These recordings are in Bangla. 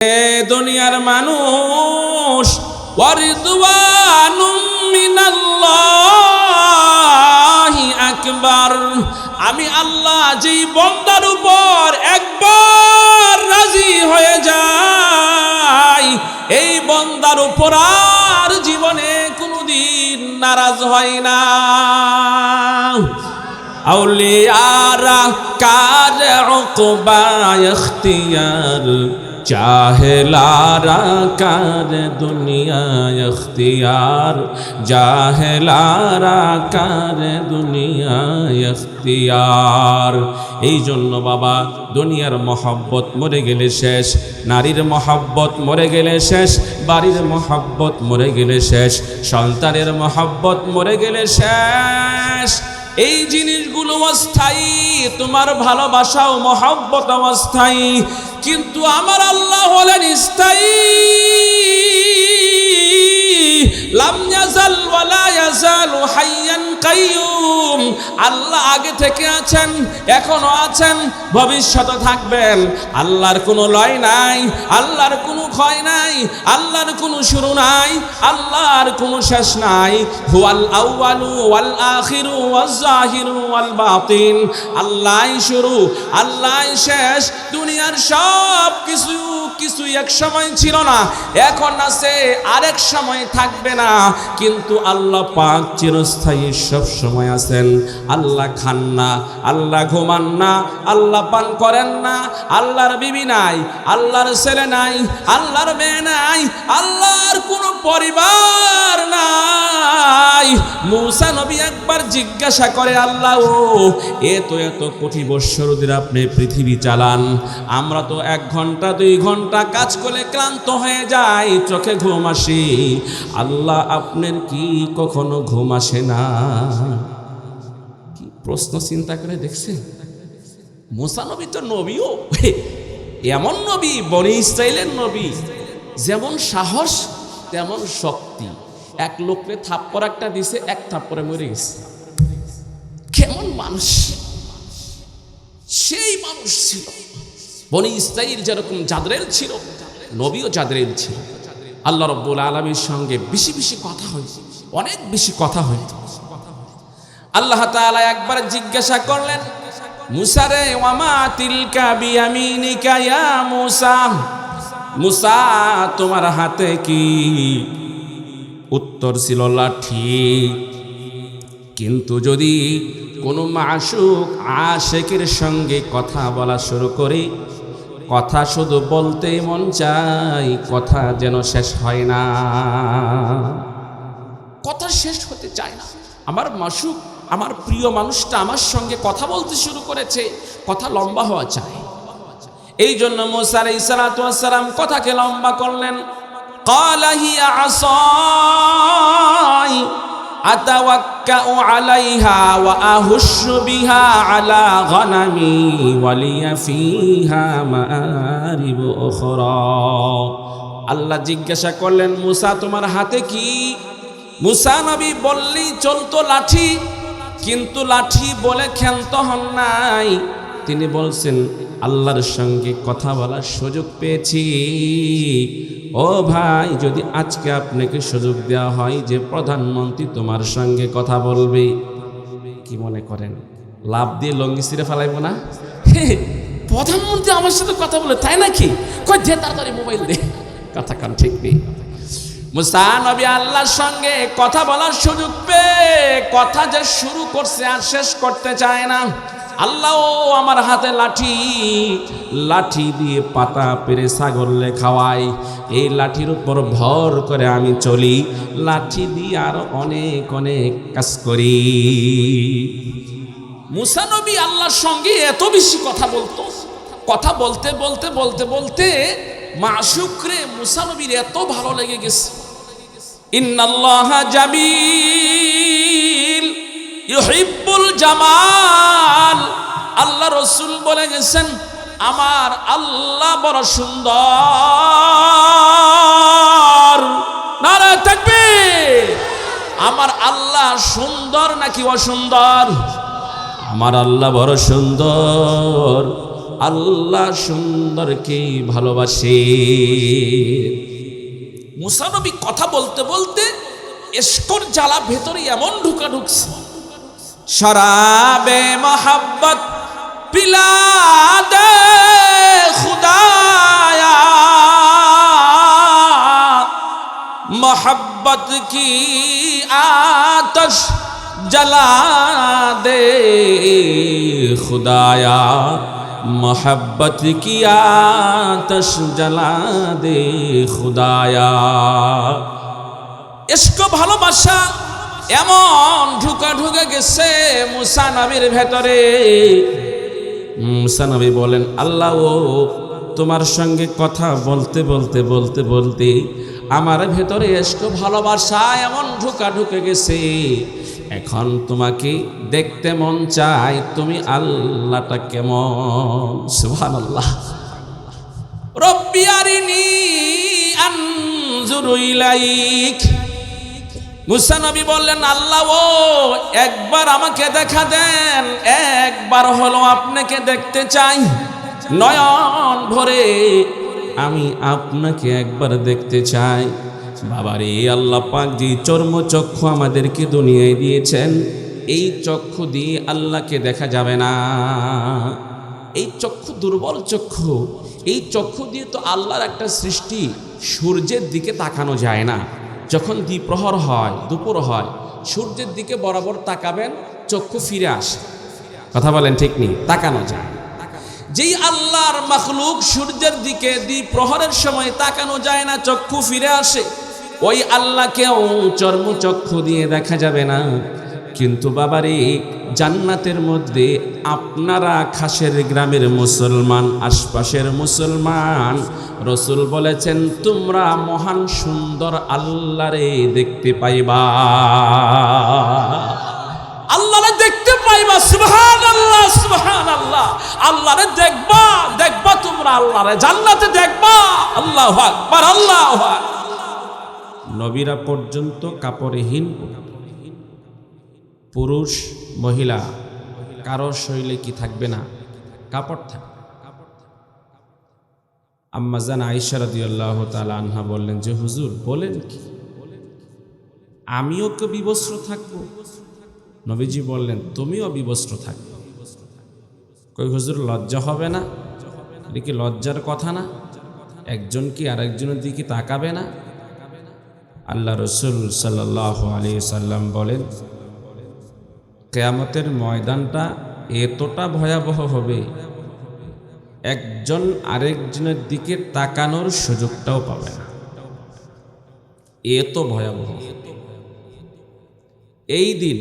দুনিয়ার মানুষ ওয়ারিদওয়ানুম মিনাল্লাহি আকবার। আমি আল্লাহ যেই বান্দার উপর একবার রাজি হয়ে যাই, এই বান্দার উপর আর জীবনে কোনোদিন নারাজ হয় না। আউলিয়ারা কার উকবা ইখতিয়ার, জাহেলারা কার দুনিয়া ইখতিয়ার, জাহেলারা কার দুনিয়া ইখতিয়ার। এই জন্য বাবা, দুনিয়ার মহব্বত মরে গেলে শেষ, নারীর মহব্বত মরে গেলে শেষ, বাড়ির মহব্বত মরে গেলে শেষ, সন্তানের মহব্বত মরে গেলে শেষ। এই জিনিসগুলো অস্থায়ী, তোমার ভালোবাসা ও মহব্বত অস্থায়ী, কিন্তু আমার আল্লাহ হলেন স্থায়ী। লাম ইয়াজাল ওয়া লা ইয়াজালু হাইয়ান কাইয়ুম। আল্লাহ আগে থেকে আছেন, এখনো আছেন, ভবিষ্যতে থাকবেন। আল্লাহর কোনো লয় নাই, আল্লাহর কোনো ক্ষয় নাই, আল্লাহর কোনো শুরু নাই, আল্লাহর কোনো শেষ নাই। হুয়াল আউয়ালু ওয়াল আখিরু ওয়াজ জাহিরু ওয়াল বাতিন। আল্লাহই শুরু, আল্লাহই শেষ। দুনিয়ার সব কিছু এক সময় ছিল না, এখন আছে, আরেক সময় থাকবে না, কিন্তু আল্লাহ পাক চিরস্থায়ী সব সময় আছেন। আল্লাহ খান না, আল্লাহ ঘুমান না, আল্লাহ পান করেন না, আল্লাহর বিবি নাই, আল্লাহর ছেলে নাই, আল্লাহর মেয়ে নাই, আল্লাহর কোনো পরিবার নাই। মূসা নবী একবার জিজ্ঞাসা করে, আল্লাহ ও এত কোটি বৎসর ধরে আপনি পৃথিবী চালান, আমরা তো 1 ঘন্টা 2 ঘন্টা কাজ করে ক্লান্ত হয়ে যাই, চোখে ঘুম আসে, আল্লাহ আপনার কি কখনো ঘুম আসে না? কি প্রশ্ন চিন্তা করে দেখছেন? মূসা নবী তো নবীও এমন নবী, বনি ইসরাইলের নবী, যেমন সাহস তেমন শক্তি। এক লোককে থাপ্পড় একটা দিছে, 1 থাপ্পড়ে মরে গেছে। কেমন মানুষ, সেই মানুষ ছিল। বনি ইসরাইল যেরকম জাদরেল ছিল, নবীও জাদরেল ছিল। আল্লাহ রাব্বুল আলামিনের সঙ্গে বেশি বেশি কথা হইত, অনেক বেশি কথা হইত। আল্লাহ তাআলা একবার জিজ্ঞাসা করলেন, মূসা রে, ওয়ামা তিলকা বিয়ামিনিকা ইয়া মূসা, মূসা তোমার হাতে কি? উত্তর ছিল লাঠি। কিন্তু যদি কোনো মাশুক আশিকের সঙ্গে কথা বলা শুরু করে, কথা শুধু বলতেই মন চায়, কথা যেন শেষ হয় না, কথা শেষ হতে চায় না। আমার মাশুক, আমার প্রিয় মানুষটা আমার সঙ্গে কথা বলতে শুরু করেছে, কথা লম্বা হওয়া চাই। এই জন্য মূসা আলাইহিস সালাতু ওয়াস সালাম কথাকে লম্বা করলেন। ক্বালা হিয়া আসাই আতাওয়াক্কাউ আলাইহা ওয়া আহুশু বিহা আলা গনামি ওয়া লিয়া ফিহা মাআরিবু উখরা। আল্লাহ জিজ্ঞাসা করলেন, মূসা তোমার হাতে কি? মূসা নবী বললেই চলতো লাঠি, কিন্তু লাঠি বলে ক্ষান্ত হন নাই। তিনি বলছেন, আল্লাহর সঙ্গে কথা বলার সুযোগ পেয়েছি। ও ভাই, যদি আজকে আপনাকে সুযোগ দেওয়া হয় যে প্রধানমন্ত্রী তোমার সঙ্গে কথা বলবে, কি মনে করেন লাভ দিয়ে লঙ্গি ছিঁড়ে ফেলাইব না? প্রধানমন্ত্রী আমার সাথে কথা বলে, তাই নাকি? কই যে তাড়াতাড়ি মোবাইল দে, কথা কান ঠিক নেই। মূসা নবী আল্লাহর সঙ্গে কথা বলার সুযোগ পেয়ে কথা যে শুরু করছে আর শেষ করতে চায় না। আল্লাহ আমার হাতে লাঠি, লাঠি দিয়ে পাতা পেরে ছাগলে খাওয়াই, এই লাঠির উপর ভর করে আমি চলি, লাঠি দিয়ে আরো অনেক অনেক কাজ করি। মূসা নবী আল্লাহর সঙ্গে এত বেশি কথা বলতো, কথা বলতে বলতে বলতে বলতে মাশুক রে মূসা নবীর এত ভালো লেগে গেছে। ইন্নাল্লাহা জামিল ইউহিব্বুল জামাল। আল্লাহ রাসূল বলে গেছেন, আমার আল্লাহ বড় সুন্দর। নারে তাকবীর। আমার আল্লাহ সুন্দর নাকি অসুন্দর? আমার আল্লাহ বড় সুন্দর। আল্লাহ সুন্দরকে ভালোবাসে। মুসা নবী কথা বলতে বলতে এসকর জ্বালা ভেতরে এমন ঢুকছে, শরাবে মোহাব্বত পিলা দে খুদায়া, मोहब्बत की आतश जला दे खुदाया, मोहब्बत की आतश जला दे खुदाया। इसको ভালোবাসা এমন ঢুকে গেছে মুসা নবীর ভেতরে। মুসা নবী বলেন, আল্লাহ ও তোমার সঙ্গে কথা বলতে বলতে বলতে বলতে আমার ভেতরে এসকো ভালোবাসা এমন ঢুকে গেছে, এখন তোমাকে দেখতে মন চায়, তুমি আল্লাহটা কেমন। সুবহানাল্লাহ। রব্বি আরিনি আনজুরু ইলাইক। মুসা নবী বললেন, আল্লাহ ও একবার আমাকে দেখা দেন, একবার হলো আপনাকে দেখতে চাই, নয়ন ভরে আমি আপনাকে একবার দেখতে চাই। বাবারে, আল্লাহ পাক যে চর্মচক্ষু আমাদেরকে দুনিয়ায় দিয়েছেন, এই চক্ষু দিয়ে আল্লাহকে দেখা যাবে না। এই চক্ষু দুর্বল চক্ষু, এই চক্ষু দিয়ে তো আল্লাহর একটা সৃষ্টি, সূর্যের দিকে তাকানো যায় না। যখন দ্বিপ্রহর হয়, দুপুর হয়, সূর্যের দিকে বরাবর তাকাবেন, চক্ষু ফিরে আসে। কথা বলেন ঠিক নেই? তাকানো যায়। যেই আল্লাহর মাখলুক সূর্যের দিকে দ্বিপ্রহরের সময় তাকানো যায় না, চক্ষু ফিরে আসে, ওই আল্লাহকেও চর্মচক্ষু দিয়ে দেখা যাবে না। কিন্তু বাবারে, জান্নাতের মধ্যে আপনারা খাসের গ্রামের মুসলমান, আশপাশের মুসলমান, রসুল বলেছেন তোমরা মহান সুন্দর আল্লাহরে দেখতে পাইবা, আল্লাহরে দেখতে পাইবা। সুবহানাল্লাহ, সুবহানাল্লাহ। আল্লাহরে দেখবা, দেখবা তোমরা আল্লাহরে, জান্নাতে দেখবা। আল্লাহু আকবার, আল্লাহু আকবার। নবীরা পর্যন্ত কাপড়হীন, পুরুষ মহিলা কারো শরীরে কি থাকবে না? কাপড় থাকবে। আম্মা জান আয়েশা রাদিয়াল্লাহু তাআলা আনহা বললেন যে হুজুর বলেন কি, আমিও কি বিবস্ত্র থাকবো? নবীজি বললেন তুমিও বিবস্ত্র থাকবে। কই হুজুর লজ্জা হবে না? এটা কি লজ্জার কথা না? একজন কি আরেকজনের দিকে তাকাবে না? আল্লাহ রসুল সাল্লাল্লাহু আলাইহি সাল্লাম বলেন, কিয়ামতের ময়দানটা এতটা ভয়াবহ হবে, একজন আরেকজনের দিকে তাকানোর সুযোগটাও পাবে না। এত ভয়াবহ এই দিন।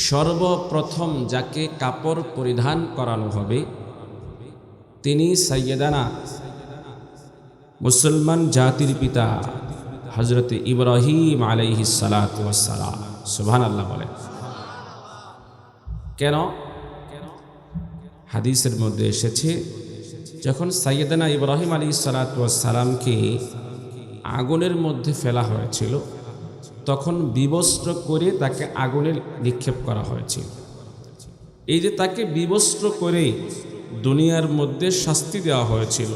সর্বপ্রথম যাকে কাপড় পরিধান করানো হবে তিনি সাইয়েদানা মুসলমান জাতির পিতা হযরত ইব্রাহিম আলাইহিস সালাতু ওয়াস সালাম। সুবহানাল্লাহ বলেন। কেন? হাদিসের মধ্যে এসেছে, যখন সাইয়েদানা ইব্রাহিম আলাইহিস সালাতু ওয়াস সালামকে আগুনের মধ্যে ফেলা হয়েছিল, তখন বিবস্ত্র করে তাকে আগুনে নিক্ষেপ করা হয়েছিল। এই যে তাকে বিবস্ত্র করে দুনিয়ার মধ্যে শাস্তি দেওয়া হয়েছিল,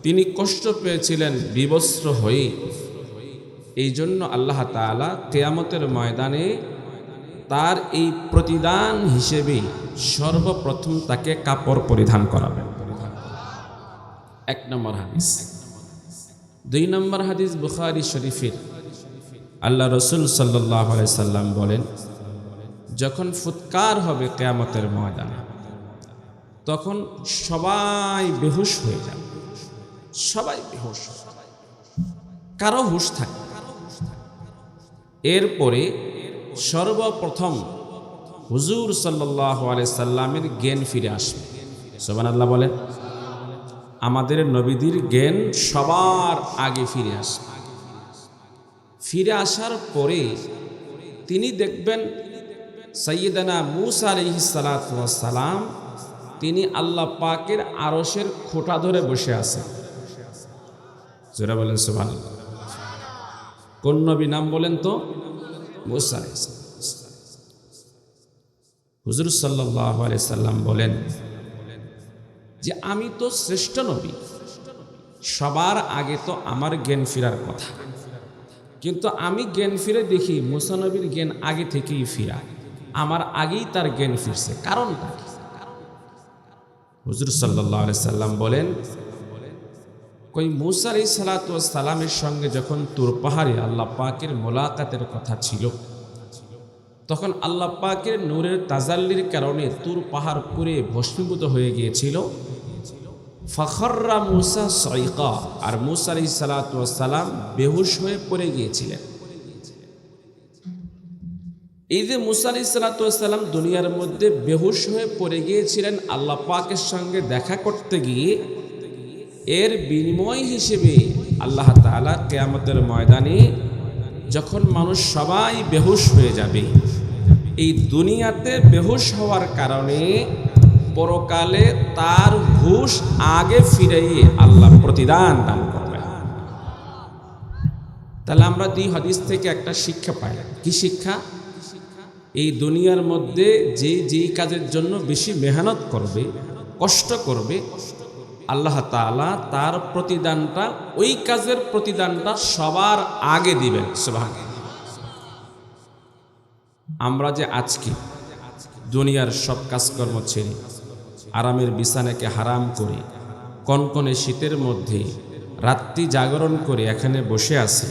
তিনি কষ্ট পেয়েছিলেন বিবস্ত্র হয়ে। এই জন্য আল্লাহ তাআলা কিয়ামতের ময়দানে তার এই প্রতিদান হিসেবে সর্বপ্রথম তাকে কাপড় পরিধান করাবেন। 1 নম্বর হাদিস। 2 নম্বর হাদিস বুখারী শরীফের। আল্লাহ রসুল সাল্লাল্লাহু আলাইহি সাল্লাম বলেন, যখন ফুৎকার হবে কিয়ামতের ময়দানে, তখন সবাই বেহুশ হয়ে যাবে। সবাই বেহুশ, কারো হুশ থাকবে। এরপরে সর্বপ্রথম হুজুর সাল্লাল্লাহু আলাইহি সাল্লামের জ্ঞান ফিরে আসবে। সুবহানাল্লাহ বলেন। আমাদের নবীদের জ্ঞান সবার আগে ফিরে আসবে। ফিরে আসার পরে তিনি দেখবেন সাইয়েদানা মূসা আলাইহিস সালাতু ওয়াস সালাম, তিনি আল্লাহ পাকের আরশের খোঁটা ধরে বসে আছেন। জোরে বলেন সুবহানাল্লাহ। কোন নবী নাম বলেন তো? মূসা আলাইহিস সালাম। হুজুর সাল্লাল্লাহু আলাইহি সাল্লাম বলেন, যে আমি তো শ্রেষ্ঠ নবী, সবার আগে তো আমার জ্ঞান ফেরার কথা, কিন্তু আমি জ্ঞান ফিরে দেখি মুসা নবীর জ্ঞান আগে থেকেই ফিরা, আমার আগেই তার জ্ঞান ফিরছে, কারণটা কি? হুজুর সাল্লাল্লাহু আলাইহি সাল্লাম বলেন, কই মুসা আলাইহিস সালাতু ওয়াস সালামের সঙ্গে যখন তুর পাহাড়ে আল্লাহ পাকের মোলাকাতের কথা ছিল, তখন আল্লাহ পাকের নূরের তাজাল্লির কারণে তুর পাহাড় পুড়ে ভস্মীভূত হয়ে গিয়েছিল। ফাখররা মুসা সাইকা, আর মুসা আলাইহিস সালাতু ওয়াস সালাম বেহুশ হয়ে পড়ে গিয়েছিলেন। এই যে মুসা আলাইহিস সালাতু ওয়াস সালাম দুনিয়ার মধ্যে বেহুশ হয়ে পড়ে গিয়েছিলেন আল্লাহ পাকের সঙ্গে দেখা করতে গিয়ে, এর বিনিময় হিসেবে আল্লাহ তাআলা কিয়ামতের ময়দানে যখন মানুষ সবাই বেহুশ হয়ে যাবে, এই দুনিয়াতে বেহুশ হওয়ার কারণে পরকালে তার হুশ আগে ফিরিয়ে আল্লাহ প্রতিদান দান করবেন। তাহলে আমরা দুই হাদিস থেকে একটা শিক্ষা পাইলাম। কি শিক্ষা? এই দুনিয়ার মধ্যে যে যেই কাজের জন্য বেশি মেহনত করবে, কষ্ট করবে, আল্লাহ তাআলা তার প্রতিদানটা, ওই কাজের প্রতিদানটা সবার আগে দিবেন। সুবহানাল্লাহ। আমরা যে আজকে দুনিয়ার সব কাজকর্ম ছেড়ে আরামের বিছানাকে হারাম করে কনকনে শীতের মধ্যে রাত্রি জাগরণ করে এখানে বসে আছি,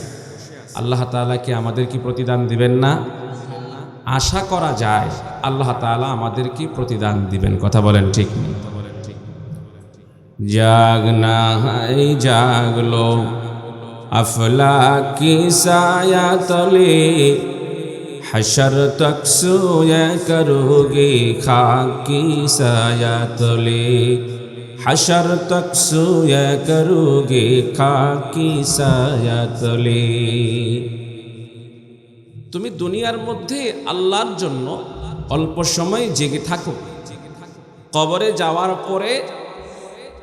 আল্লাহ তাআলা কি আমাদের কি প্রতিদান দিবেন না? আশা করা যায় আল্লাহ তাআলা আমাদের কি প্রতিদান দিবেন। কথা বলেন ঠিক নেই? জাগনা হাই জাগলো আফলাকি সায়া তলে, हशर तक सोया करोगे खाकी साया तले, हशर तक सोया करोगे खाकी साया तले। তুমি দুনিয়ার মধ্যে আল্লাহর জন্য অল্প সময় জেগে থাকো, কবরে যাওয়ার পরে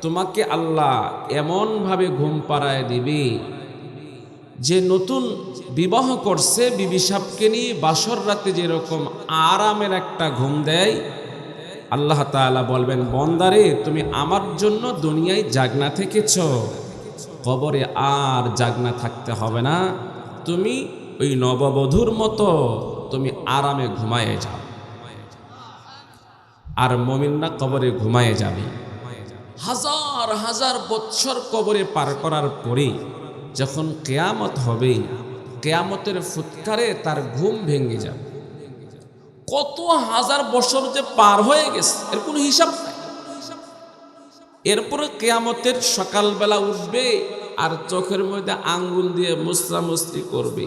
তোমাকে আল্লাহ এমনভাবে ঘুম পাড়ায় দিবে যে নতুন বিবাহ করছে বিবি সাহেবকে নিয়ে বাসর রাতে যেরকম আরামের একটা ঘুম দেয়, আল্লাহ তাআলা বলবেন, বন্দারে তুমি আমার জন্য দুনিয়ায় জাগনা থেকেছ, কবরে আর জাগনা থাকতে হবে না, তুমি ওই নববধূর মতো তুমি আরামে ঘুমায়ে যাও। আর মুমিনরা কবরে ঘুমায়ে যাবে। হাজার হাজার বৎসর কবরে পার করার পরে যখন কিয়ামত হবে, কিয়ামতের ফুৎকারে তার ঘুম ভেঙে যাবে। কত হাজার বছর যে পার হয়ে গেছে এর কোনো হিসাব নাই। এরপরে কিয়ামতের সকালবেলা উঠবে আর চোখের মধ্যে আঙ্গুল দিয়ে মুসরামুসরি করবে,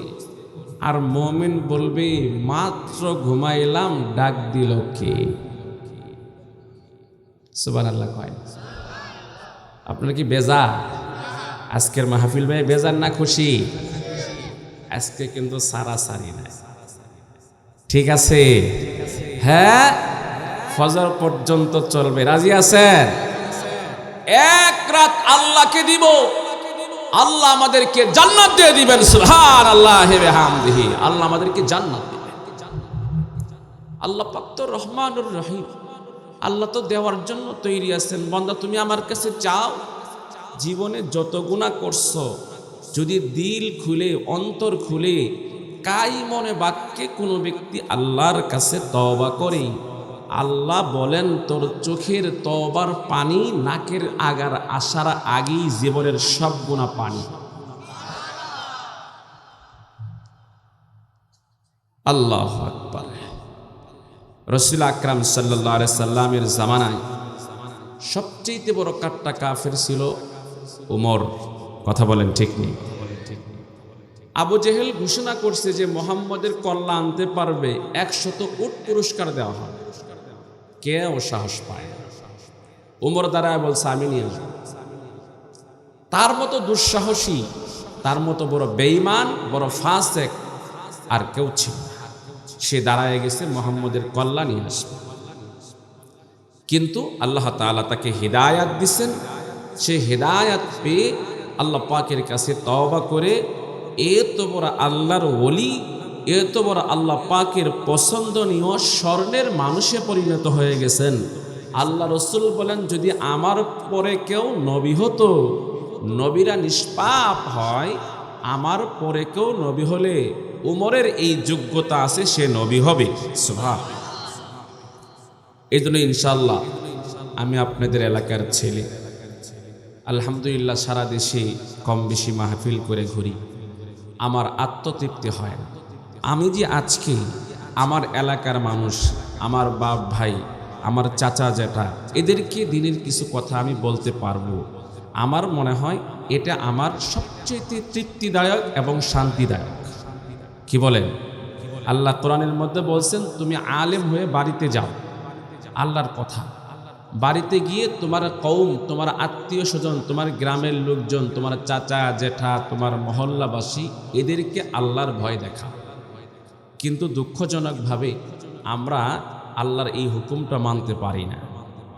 আর মুমিন বলবে, মাত্র ঘুমাইলাম, ডাক দিল কে? সুবহানাল্লাহ। কয় আপনার কি বেজার? আজকের মাহফিল ভাই বেজার না খুশি? আজকে কিন্তু সারাসারি নাই, ঠিক আছে? হ্যাঁ, ফজর পর্যন্ত চলবে। রাজি আছেন? এক রাত আল্লাহকে দিব, আল্লাহ আমাদেরকে জান্নাত দিয়ে দিবেন। সুবহানাল্লাহি ওয়া বিহামদিহি। আল্লাহ আমাদেরকে জান্নাত দিবেন। আল্লাহ পাক তো রহমানুর রহিম, আল্লাহ তো দেওয়ার জন্য তৈরি আছেন। বান্দা তুমি আমার কাছে চাও, জীবনে যত গুনাহ করছো যদি দিল খুলে অন্তর খুলে কাই মনে বাক্যে কোনো ব্যক্তি আল্লাহর কাছে তওবা করে, আল্লাহ বলেন তোর চোখের তওবার পানি নাকের আগার আসার আগেই জীবনের সব গুনাহ পানি। আল্লাহু আকবার। রাসূল আকরাম সাল্লাল্লাহু আলাইহি সাল্লামের জামানায় সবচেয়ে বড় কাট্টা কাফের ছিল উমর। কথা বলেন ঠিক নেই? আবু জেহেল ঘোষণা করছে যে মুহাম্মদের কল্লা আনতে পারবে 100 উট পুরস্কার দেওয়া হবে। কেউ সাহস পায় না। উমর দাঁড়ায় বলছে, আমি নিয়ে আসবো। তার মতো দুঃসাহসী, তার মতো বড় বেঈমান, বড় ফাসেক আর কেউ ছিল না। সে দাঁড়ায় গেছে মুহাম্মদের কল্লা নিয়ে আসবে। কিন্তু আল্লাহ তাআলা তাকে হিদায়াত দিচ্ছেন। সে হিদায়াত পেয়ে আল্লাহ পাকের কাছে তওবা করে এত বড় আল্লাহর ওলি, এত বড় আল্লাহ পাকের পছন্দনীয় স্বর্ণের মানুষে পরিণত হয়ে গেছেন আল্লাহ রসুল বলেন, যদি আমার পরে কেউ নবী হতো, নবীরা নিষ্পাপ হয়, আমার পরে কেউ নবী হলে উমরের এই যোগ্যতা আছে, সে নবী হবে। সুবহানাল্লাহ। এই জন্য ইনশাআল্লাহ আমি আপনাদের এলাকার ছেলে, আলহামদুলিল্লাহ সারা দেশে কম বেশি মাহফিল করে ঘুরি, আমার আত্মতৃপ্তি হয় না। আমি যে আজকে আমার এলাকার মানুষ, আমার বাপ ভাই, আমার চাচা জ্যাঠা, এদেরকে দিনের কিছু কথা আমি বলতে পারবো, আমার মনে হয় এটা আমার সবচেয়ে তৃপ্তিদায়ক এবং শান্তিদায়ক। কি বলেন? আল্লাহ কোরআনের মধ্যে বলছেন, তুমি আলেম হয়ে বাড়িতে যাও, আল্লাহর কথা, বাড়িতে গিয়ে তোমার কওম, তোমার আত্মীয় স্বজন, তোমার গ্রামের লোকজন, তোমার চাচা জেঠা, তোমার মহল্লাবাসী, এদেরকে আল্লাহর ভয় দেখা। কিন্তু দুঃখজনকভাবে আমরা আল্লাহর এই হুকুমটা মানতে পারি না।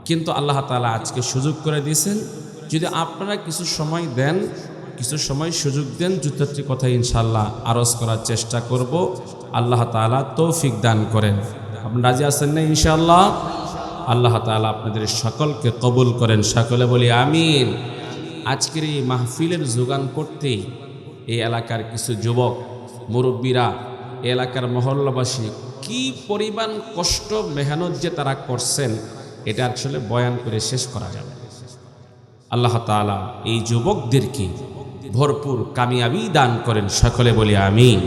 কিন্তু আল্লাহ তাআলা আজকে সুযোগ করে দিয়েছেন, যদি আপনারা কিছু সময় দেন, কিছু সময় সুযোগ দেন, দুটি কথা ইনশাআল্লাহ আরজ করার চেষ্টা করব। আল্লাহ তাআলা তৌফিক দান করেন। আপনারা রাজি আছেন না ইনশাআল্লাহ? আল্লাহ তাআলা আপনাদের সকলকে কবুল করেন, সকলে বলি আমিন। আজকের এই মাহফিলের যোগান করতে এই এলাকার কিছু যুবক মুরব্বীরা, এলাকার মহল্লাবাসী কি পরিমাণ কষ্ট মেহনত যে তারা করছেন, এটা আসলে বয়ান করে শেষ করা যাবে। আল্লাহ তাআলা এই যুবকদেরকে ভরপুর কামিয়াবি দান করেন, সকলে বলি আমিন।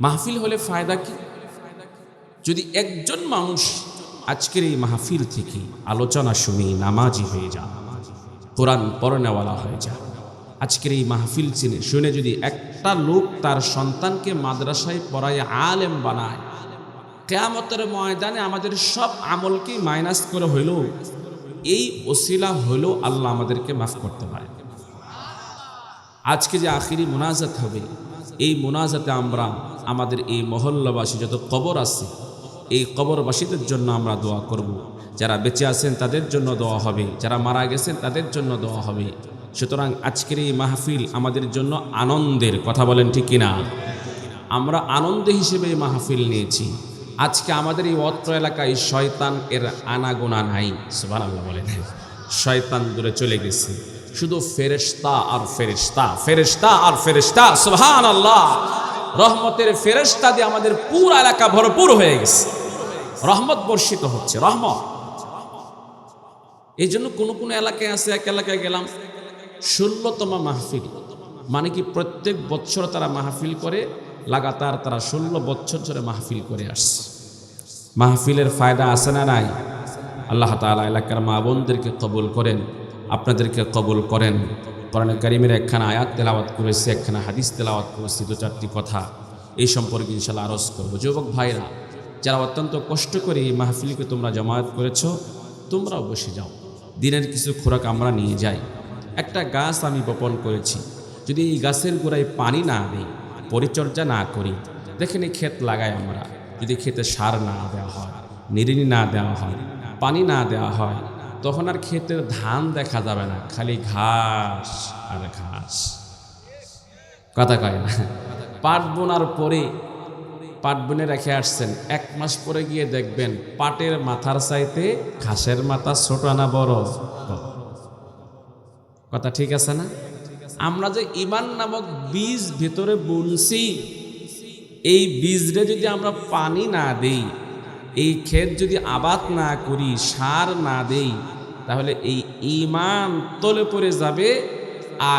মাহফিল হলে ফায়দা কি? যদি একজন মানুষ আজকের এই মাহফিল থেকে আলোচনা শুনে নামাজি হয়ে যায়, কোরআন পড়নেওয়ালা হয়ে যায়, আজকের এই মাহফিল শুনে যদি একটা লোক তার সন্তানকে মাদ্রাসায় পড়ায় আলেম বানায়, কিয়ামতের ময়দানে আমাদের সব আমলকে মাইনাস করে হইল, এই ওসিলা হইল আল্লাহ আমাদেরকে মাফ করতে পারে। আজকে যে আখিরি মুনাজাত হবে, এই মুনাজাতে আমরা আমাদের এই মহল্লাবাসী যত কবর আছে, এই কবরবাসীদের জন্য আমরা দোয়া করব। যারা বেঁচে আছেন তাদের জন্য দোয়া হবে, যারা মারা গেছেন তাদের জন্য দোয়া হবে। সুতরাং আজকের এই মাহফিল আমাদের জন্য আনন্দের, কথা বলেন ঠিক কিনা? আমরা আনন্দ হিসেবে এই মাহফিল নিয়েছি। আজকে আমাদের এই অত্র এলাকায় শয়তান এর আনাগোনা নাই, সুবহানাল্লাহ বলেন। শয়তান দূরে চলে গেছে, শুধু ফেরেশতা আর ফেরেশতা, ফেরেশতা আর ফেরেশতা, সুবহানাল্লাহ। রহমতের ফেরেশতা দিয়ে আমাদের পুরো এলাকা ভরপুর হয়ে গেছে, রহমত বর্ষিত হচ্ছে, রহমত। এই জন্য কোনো কোনো এলাকায় আছে, এক এলাকায় গেলাম 16তম মাহফিল, মানে কি প্রত্যেক বছর তারা মাহফিল করে, লাগাতার তারা 16 বছর ধরে মাহফিল করে আসছে। মাহফিলের ফায়দা আছে না নাই? আল্লাহ তাআলা এলাকার মা বোনদেরকে কবুল করেন, আপনাদেরকে কবুল করেন। কোরআনে কারীমের একখানা আয়াত তেলাওয়াত করেছি, একখানা হাদিস তেলাওয়াত করেছি, 2-4টি কথা এই সম্পর্কে ইনশাআল্লাহ আরজ করব। যুবক ভাইরা, যারা অত্যন্ত কষ্ট করে এই মাহফিলকে তোমরা জামায়াত করেছো, তোমরাও বসে যাও, দিনের কিছু খোরাক আমরা নিয়ে যাই। একটা গাছ আমি বপন করেছি, যদি এই গাছের গোড়ায় পানি না দিই, পরিচর্যা না করি, দেখেন এই ক্ষেত লাগাই আমরা, যদি ক্ষেতে সার না দেওয়া হয়, নিড়ানি না দেওয়া হয়, পানি না দেওয়া হয়, তখন আর ক্ষেতের ধান দেখা যাবে না, খালি ঘাস আর ঘাস। কথা কয় না? পাট বোনার পরে, পাট বুনে রেখে আসছেন, 1 মাস পরে গিয়ে দেখবেন পাটের মাথার চাইতে ঘাসের মাথা ছোট না বড়? কথা ঠিক আছে না? আমরা যে ঈমান নামক বীজ ভিতরে বুনছি, এই বীজরে যদি আমরা পানি না দেই, এই ক্ষেত যদি আবাদ না করি, সার না দেই, তাহলে এই ঈমান তলে পড়ে যাবে,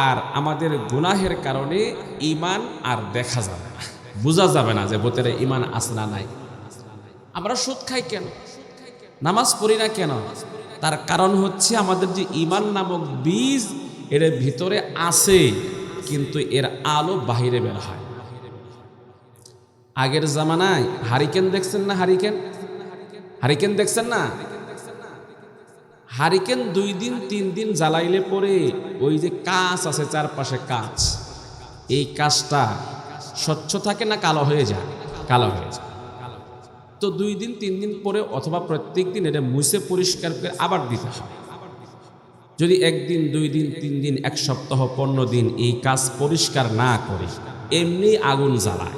আর আমাদের গুনাহের কারণে ঈমান আর দেখা যাবে না, বোঝা যাবে না যে ভিতরে ঈমান আছে না নাই। আমরা সুদ খাই কেন? নামাজ পড়ি না কেন? তার কারণ হচ্ছে আমাদের যে ঈমান নামক বীজ এর ভিতরে আছে, কিন্তু এর আলো বাহিরে বের হয়। আগের জামানায় হারিকেন দেখছেন না? হারিকেন দেখছেন না? হারিকেন 2 দিন 3 দিন জ্বালাইলে পরে ওই যে কাঁচ আছে চারপাশে কাঁচ, এই কাঁচটা স্বচ্ছ থাকে না কালো হয়ে যায়? কালো হয়ে যায়। তো 2 দিন 3 দিন পরে অথবা প্রত্যেক দিন এটা মুছে পরিষ্কার করে আবার দিতে হয়। যদি 1 দিন 2 দিন 3 দিন 1 সপ্তাহ 15 দিন এই কাজ পরিষ্কার না করে এমনি আগুন জ্বালায়,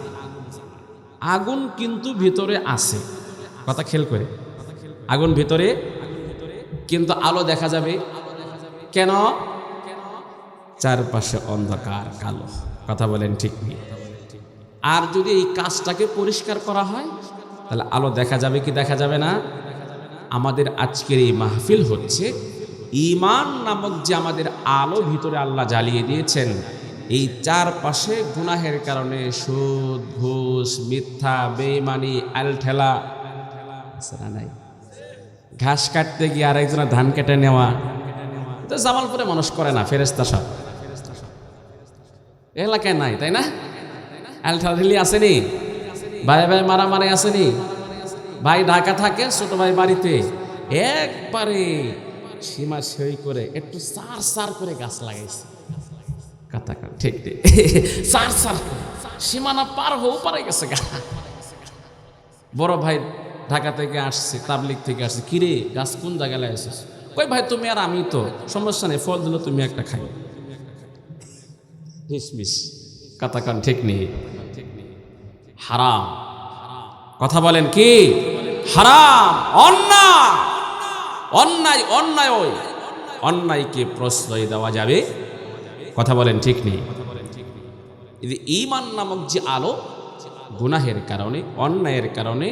আগুন কিন্তু ভিতরে আছে। কথা খেয়াল করে, আগুন ভিতরে, কিন্তু আলো দেখা যাবে। কেন? চারপাশে অন্ধকার কালো। কথা বলেন ঠিক নেই? আর যদি এই কাজটাকে পরিষ্কার করা হয় তাহলে আলো দেখা যাবে কি দেখা যাবে না? আমাদের আজকের এই মাহফিল হচ্ছে ঈমান নামক যে আমাদের আলো ভিতরে আল্লাহ জ্বালিয়ে দিয়েছেন, এই চারপাশে গুনাহের কারণে সুদ, ঘুষ, মিথ্যা, বেঈমানি, আলঠেলা, নাই ঘাস কাটতে গিয়ে আরেকজনের ধান কেটে নেওয়া, তো জামালপুরে মানুষ করে না, ফেরেশতা সব এলাকায় নাই, তাই না? আলঠেলি আসেনি, ভাই ভাই মারামারি আসেনি, ভাই ঢাকা থাকে, ছোট ভাই বাড়িতে, একবারে সীমা সই করে একটু সার সার করে গাছ লাগাইছে। কথা ঠিক ঠিক, সার সার করে সীমানা পার হও পারে গেছে গা। বড় ভাই ঢাকা থেকে আসছে, তাবলিগ থেকে আসছে, কিরে গাছ কোন জায়গায় লাগাইছিস? কই ভাই তুমি আর আমি তো, সমস্যা নেই, ফল দিল তুমি একটা খাই। হিসমিস, কথা কান ঠিক নেই, হারাম। কথা বলেন কি? হারাম, অন্যায়, অন্যায়, অন্যায়, ওই অন্যায়কে প্রশ্রয় দেওয়া যাবে? কথা বলেন ঠিক নেই? ঈমান নামক যে আলো, গুনাহের কারণে, অন্যায়ের কারণে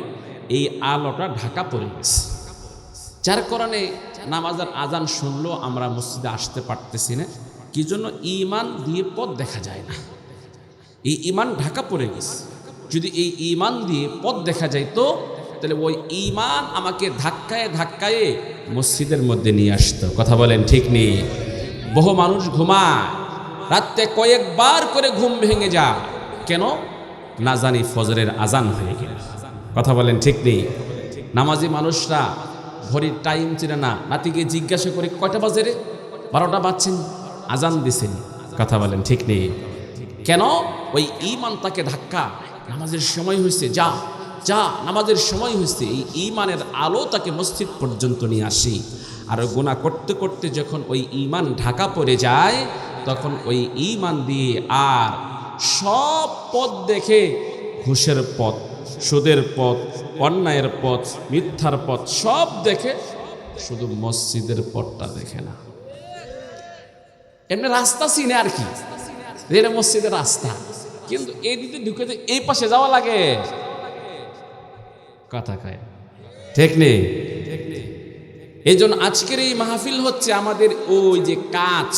এই আলোটা ঢাকা পড়ে গেছে, যার কারণে নামাজের আজান শুনলেও আমরা মসজিদে আসতে পারতেছি না। কি জন্য? ঈমান দিয়ে পথ দেখা যায় না, এই ঈমান ঢাকা পড়ে গেছে। যদি এই ঈমান দিয়ে পথ দেখা যাইতো তাহলে ওই ঈমান আমাকে ধাক্কায় ধাক্কায় মসজিদের মধ্যে নিয়ে আসতো। কথা বলেন ঠিক নেই? বহু মানুষ ঘুমায়, রাতে কয়েকবার করে ঘুম ভেঙে যায়, কেন? না জানি ফজরের আজান হয়ে গেল। কথা বলেন ঠিক নেই? নামাজি মানুষরা ঘড়ির টাইম চিনে না, নাতিকে জিজ্ঞাসা করে কয়টা বাজে রে? 12টা বাজছেন, আজান দিছেন। কথা বলেন ঠিক নেই? কেন? ওই ঈমান তাকে ধাক্কা, নামাজের সময় হয়েছে, যা যা, নামাজের সময় হয়েছে। এই ঈমানের আলো তাকে মসজিদ পর্যন্ত নিয়ে আসে। আর গুনাহ করতে করতে যখন ওই ঈমান ঢাকা পড়ে যায়, তখন ওই ঈমান দিয়ে আর সব পথ দেখে, ঘুষের পথ, সুদের পথ, অন্যায়ের পথ, মিথ্যার পথ সব দেখে, শুধু মসজিদের পথটা দেখে না। এমনি রাস্তা চিনে আর কি, এটা মসজিদের রাস্তা, কিন্তু এই দিকে ঢুকে এই পাশে যাওয়া লাগে। কথা কয় ঠিক নেই? এই জন্য আজকের এই মাহফিল হচ্ছে আমাদের ওই যে কাজ,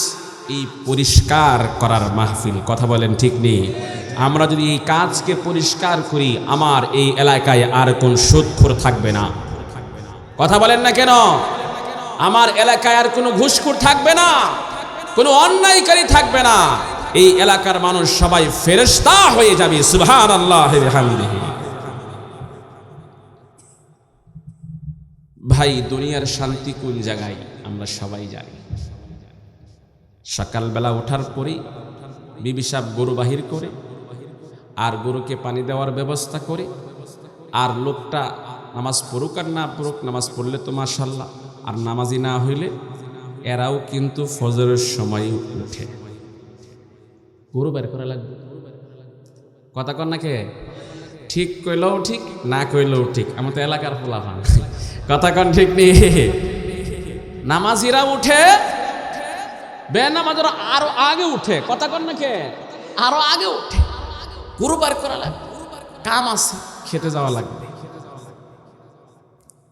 এই পরিষ্কার করার মাহফিল। কথা বলেন ঠিক নেই? আমরা যদি এই কাজকে পরিষ্কার করি, আমার এই এলাকায় আর কোন সুদখোর থাকবে না। কথা বলেন না কেন? আমার এলাকায় আর কোনো ঘুষখোর থাকবে না, কোনো অন্যায়কারী থাকবে না। এই এলাকার মানুষ সবাই ফেরেশতা হয়ে যাবে। সুবহানাল্লাহি ওয়া বিহামদিহি। ভাই, দুনিয়ার শান্তি কোন জায়গায় আমরা সবাই জানি। সকালবেলা ওঠার পরেই বিবি সাহেব গরু বাহির করে, আর গরুকে পানি দেওয়ার ব্যবস্থা করে, আর লোকটা নামাজ পড়ুক আর না পড়ুক, নামাজ পড়লে তো মাশাআল্লাহ, আর নামাজি না হইলে এরাও কিন্তু ফজরের সময় উঠে গরু বের করা লাগবে। কথা কন না কে? ঠিক কইলেও ঠিক, না কইলেও ঠিক, আমার তো এলাকার পোলাপান। কথা কন ঠিক নেই? নামাজিরা উঠে, বেনামাজিরা আরো আগে উঠে। কথা কন না কে? আরো আগে উঠে, গরু বের করা লাগবে, কাম আছে, খেতে যাওয়া লাগবে।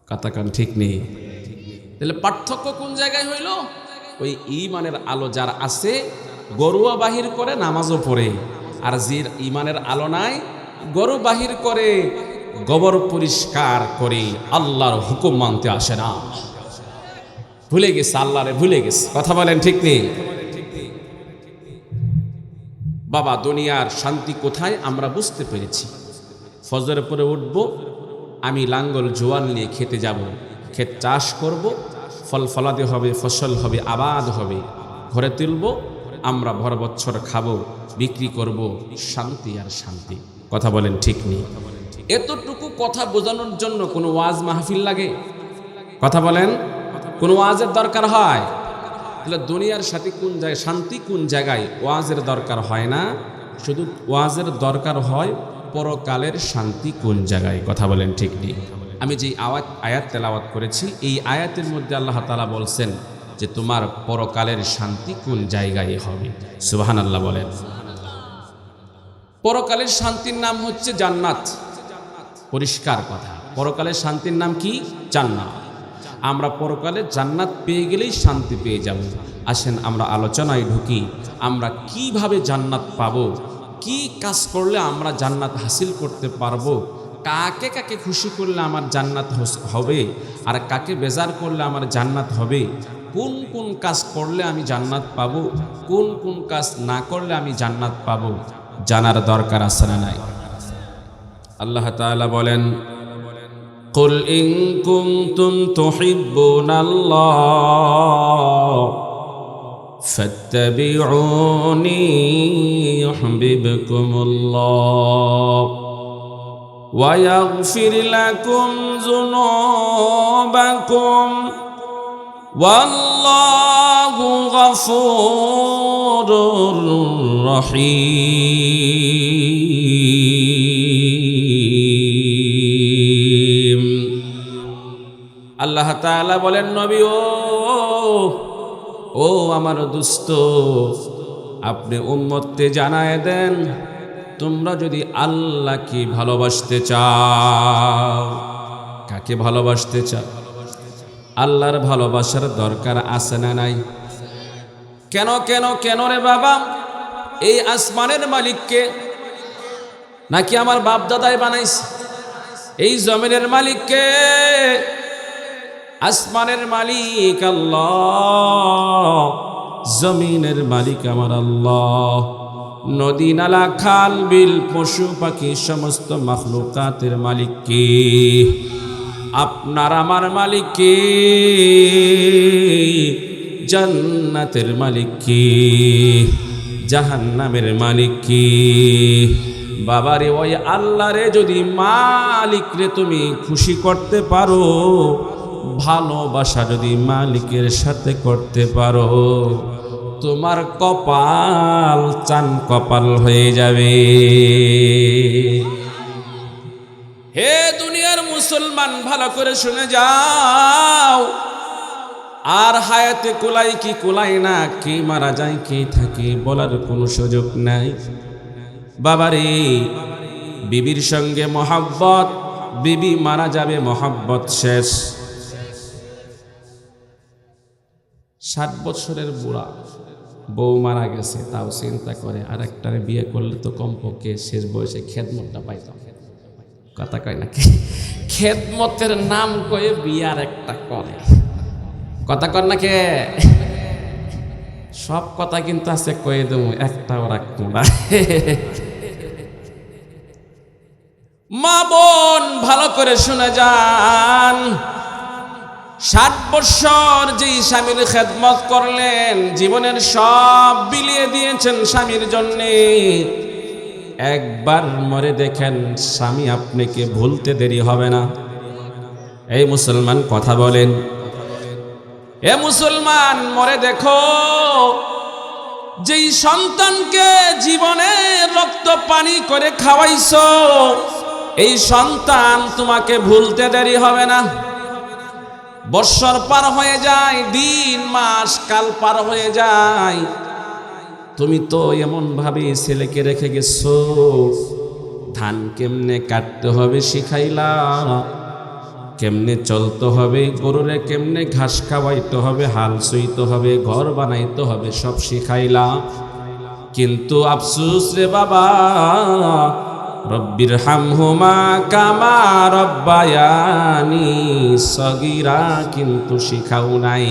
কথা কন ঠিক নেই? তাহলে পার্থক্য কোন জায়গায় হইল? ওই ঈমানের আলো যার আছে, গরুও বাহির করে, নামাজও পড়ে। আর যে ঈমানের আলো নাই, গরু বাহির করে, গোবর পরিষ্কার করে, আল্লাহর হুকুম মানতে আসে না, ভুলে গেছে, আল্লাহরে ভুলে গেছে। কথা বলেন ঠিক নেই? বাবা, দুনিয়ার শান্তি কোথায় আমরা বুঝতে পেরেছি। ফজরের পরে উঠব, আমি লাঙ্গল জোয়ান নিয়ে খেতে যাব, ক্ষেত চাষ করব, ফল ফলাতে হবে, ফসল হবে, আবাদ হবে, ঘরে তুলব, আমরা ভর বছর খাবো, বিক্রি করব, শান্তি আর শান্তি। কথা বলেন ঠিক নেই? এতটুকু কথা বোঝানোর জন্য কোনো ওয়াজ মাহফিল লাগে? কথা বলেন, কোনো ওয়াজের দরকার হয়? তাহলে দুনিয়ার সাথে কোন জায়গায় শান্তি, কোন জায়গায় ওয়াজের দরকার হয় না? শুধু ওয়াজের দরকার হয় পরকালের শান্তি কোন জায়গায়। কথা বলেন ঠিক নেই? আমি যে আয়াত তেলাওয়াত করেছি, এই আয়াতের মধ্যে আল্লাহ তাআলা বলছেন যে তোমার পরকালের শান্তি কোন জায়গায় হবে। সুবহানাল্লাহ বলেন। পরকালের শান্তির নাম হচ্ছে জান্নাত। পরিষ্কার কথা, পরকালের শান্তির নাম কি? জান্নাত। আমরা পরকালে জান্নাত পেয়ে গেলেই শান্তি পেয়ে যাব। আসেন আমরা আলোচনায় ঢুকি। আমরা কিভাবে জান্নাত পাবো, কি কাজ করলে আমরা জান্নাত হাসিল করতে পারবো, কাকে কাকে খুশি করলে আমার জান্নাত হবে, আর কাকে বেজার করলে আমার জান্নাত হবে, কোন কোন কাজ করলে আমি জান্নাত পাবো, কোন কোন কাজ না করলে আমি জান্নাত পাবো, জানার দরকার আছে না নাই? আল্লাহ তাআলা বলেন, কুল ইন কুনতুম তুহিব্বুনাল্লাহ ফাত্তাবিউনি ইউহিব্বুকুমুল্লাহ ওয়া ইয়াগফির লাকুম যুনুবাকুম ওয়াল্লাহু গফুরুর রহিম। আল্লাহ তাআলা বলেন, নবী ও আমার দোস্ত, আপনি উম্মতকে জানায় দেন, তোমরা যদি আল্লাহকে ভালোবাসতে চাও, কাকে ভালোবাসতে চাও? আল্লাহর ভালোবাসার দরকার আছে না নাই? কেন কেন কেন রে বাবা? এই আসমানের মালিককে নাকি আমার বাপ দাদাই বানাইছে? এই জমিনের মালিককে? আসমানের মালিক আল্লাহ, জমিনের মালিক আমার আল্লাহ। নদী নালা খাল বিল পশু পাখি সমস্ত মাখলুকাতের মালিক কে? আপনার আমার মালিক কে? জান্নাতের মালিক কে? জাহান্নামের মালিক কে? বাবারে, ওই আল্লাহ রে যদি মালিক রে তুমি খুশি করতে পারো, ভালোবাসা যদি মালিকের সাথে করতে পারো, তোমার কপাল চান কপাল হয়ে যাবে। হে দুনিয়ার মুসলমান, ভালো করে শুনে যাও। আর হায়াতে কুলাই কি কুলাই না, কে মারা যায় কে থাকে বলার কোনো সুযোগ নাই। বাবারে, বিবির সঙ্গে মহব্বত, বিবি মারা যাবে, মহব্বত শেষ। 60 বছরের বুড়া বউ মারা গেছে, তাও চিন্তা করে আর একটারে বিয়ে করলে তো কমপক্ষে শেষ বয়সে খেদমতটা পাইতাম। কথা কয় নাকি? খেদমতের নাম কয়ে বিয়ার একটা করে। কথা কর নাকি? সব কথা কিন্তু আছে কয়ে দেবো, একটাও রাখবো না। মা বোন ভালো করে শুনে যান। 60 বছর যেই স্বামীর খেদমত করলেন, জীবনের সব বিলিয়ে দিয়েছেন স্বামীর জন্যে, একবার মরে দেখেন স্বামী আপনাকে ভুলতে দেরি হবে না। এই মুসলমান কথা বলেন, এ মুসলমান মরে দেখো, যেই সন্তানকে জীবনে রক্ত পানি করে খাওয়াইছো, এই সন্তান তোমাকে ভুলতে দেরি হবে না। বৎসর পার হয়ে যায়, দিন মাস কাল পার হয়ে যায়, তুমি তো এমন ভাবে ছেলেকে রেখে গেছো, ধান কেমনে কাটতে হবে শিখাইলা, কেমনে চলতে হবে, গরুরে কেমনে ঘাস খাওয়াইতে হবে, হাল সইতে হবে, ঘর বানাইতে হবে, সব শিখাইলা। কিন্তু আফসোস রে বাবা, রব্বির হামহুমা কামা রব্বায়ানি সগীরা, কিন্তু শিখাও নাই।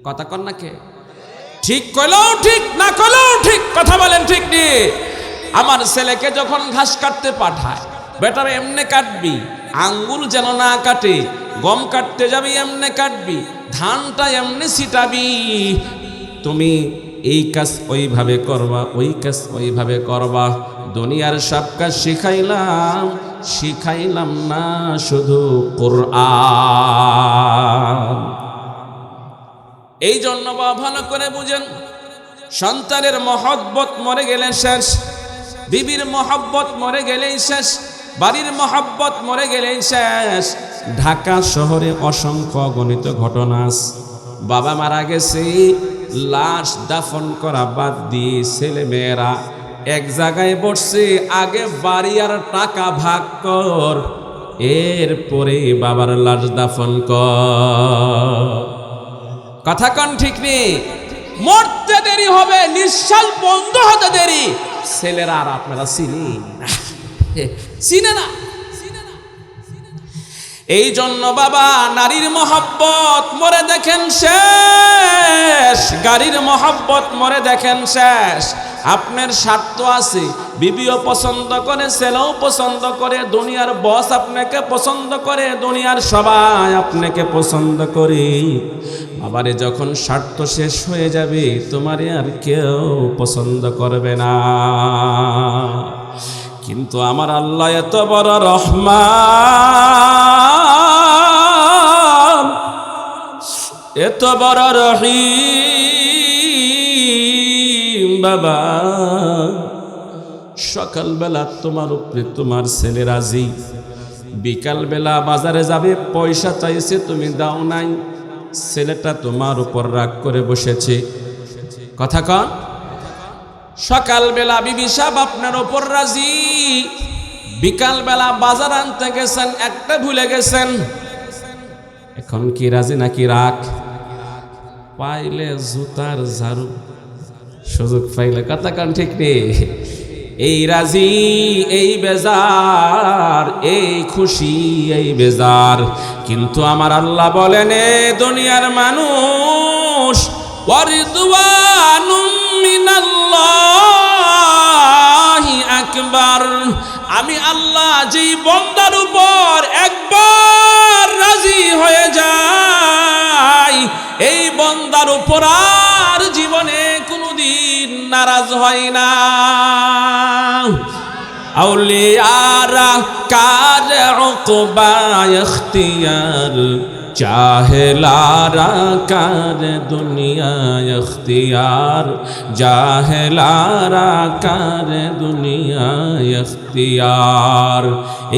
কথা কর না কে? ঠিক কইলেও ঠিক, না কইলেও ঠিক। কথা বলেন ঠিক নি? আমার ছেলেকে যখন ঘাস কাটতে পাঠায়, বেটার এমনে কাটবি, আঙ্গুল যেন না কাটে, গম কাটতে যাবি এমনে কাটবি, ধানটা এমনি ছিটাবি, তুমি এই কাজ ওইভাবে করবা, ওই কাজ ওইভাবে করবা। দুনিয়ার সব কাজ শিখাইলাম না শুধু কোরআন। এই জন্য বাবা ভালো করে বুঝেন, সন্তানের মহব্বত মরে গেলে শেষ, বিবির মহব্বত মরে গেলেই শেষ। বাড়ির মহব্বত মরে গেলেই শেষ। ঢাকা শহরে অসংখ্য গণিত ঘটনা আছে। বাবা মারা গেছে, লাশ দাফন করা বাদ দিয়ে ছেলে মেয়েরা এক জায়গায় বসছে, আগে বাড়ি আর টাকা ভাগ কর, এরপরে বাবার লাশ দাফন কর। কথা কন ঠিক নেই? মরতে দেরি হবে, নিঃশ্বাস বন্ধ হতে দেরি। ছেলেরা আর আপনারা চিনে না। এই জন্য বাবা, নারীর মহব্বত মরে দেখেন শেষ, গাড়ির মহব্বত মরে দেখেন শেষ। আপনার স্বার্থ আছে, বিবিও পছন্দ করে, ছেলেও পছন্দ করে, দুনিয়ার বস আপনাকে পছন্দ করে, দুনিয়ার সবাই আপনাকে পছন্দ করে। আবারে যখন স্বার্থ শেষ হয়ে যাবে, তোমারে আর কেউ পছন্দ করবে না। কিন্তু আমার আল্লাহ এত বড় রহমান, এত বড় রহিম। বাবা, সকালবেলা তোমার উপরে তোমার ছেলে রাজি, বিকালবেলা বাজারে যাবে, পয়সা চাইছে, তুমি দাও নাই, ছেলেটা তোমার উপর রাগ করে বসেছে। কথা কন? সকালবেলা বিবি সাহেব আপনার ওপর রাজি, বিকালবেলা বাজার আনতে গেছেন, একটা ভুলে গেছেন। এখন কি রাজি নাকি রাগ? পাইলে জুতার ঝাড়ু, সুযোগ পাইলে। কথা কন ঠিক নেই? এই রাজি, এই বেজার, এই খুশি, এই বেজার। কিন্তু আমার আল্লাহ বলেন, এ দুনিয়ার মানুষ, ওয়ারিদওয়ানুম মিনাল্লাহি আকবার। আমি আল্লাহ যেই বান্দার উপর একবার রাজি হয়ে যাই, এই বান্দার উপর আর জীবনে কোনোদিন নারাজ হয় না। আউলিয়ারা কার উকবা ইখতিয়ার, জাহেলারা কার দুনিয়া ইখতিয়ার, জাহেলারা কার দুনিয়া ইখতিয়ার।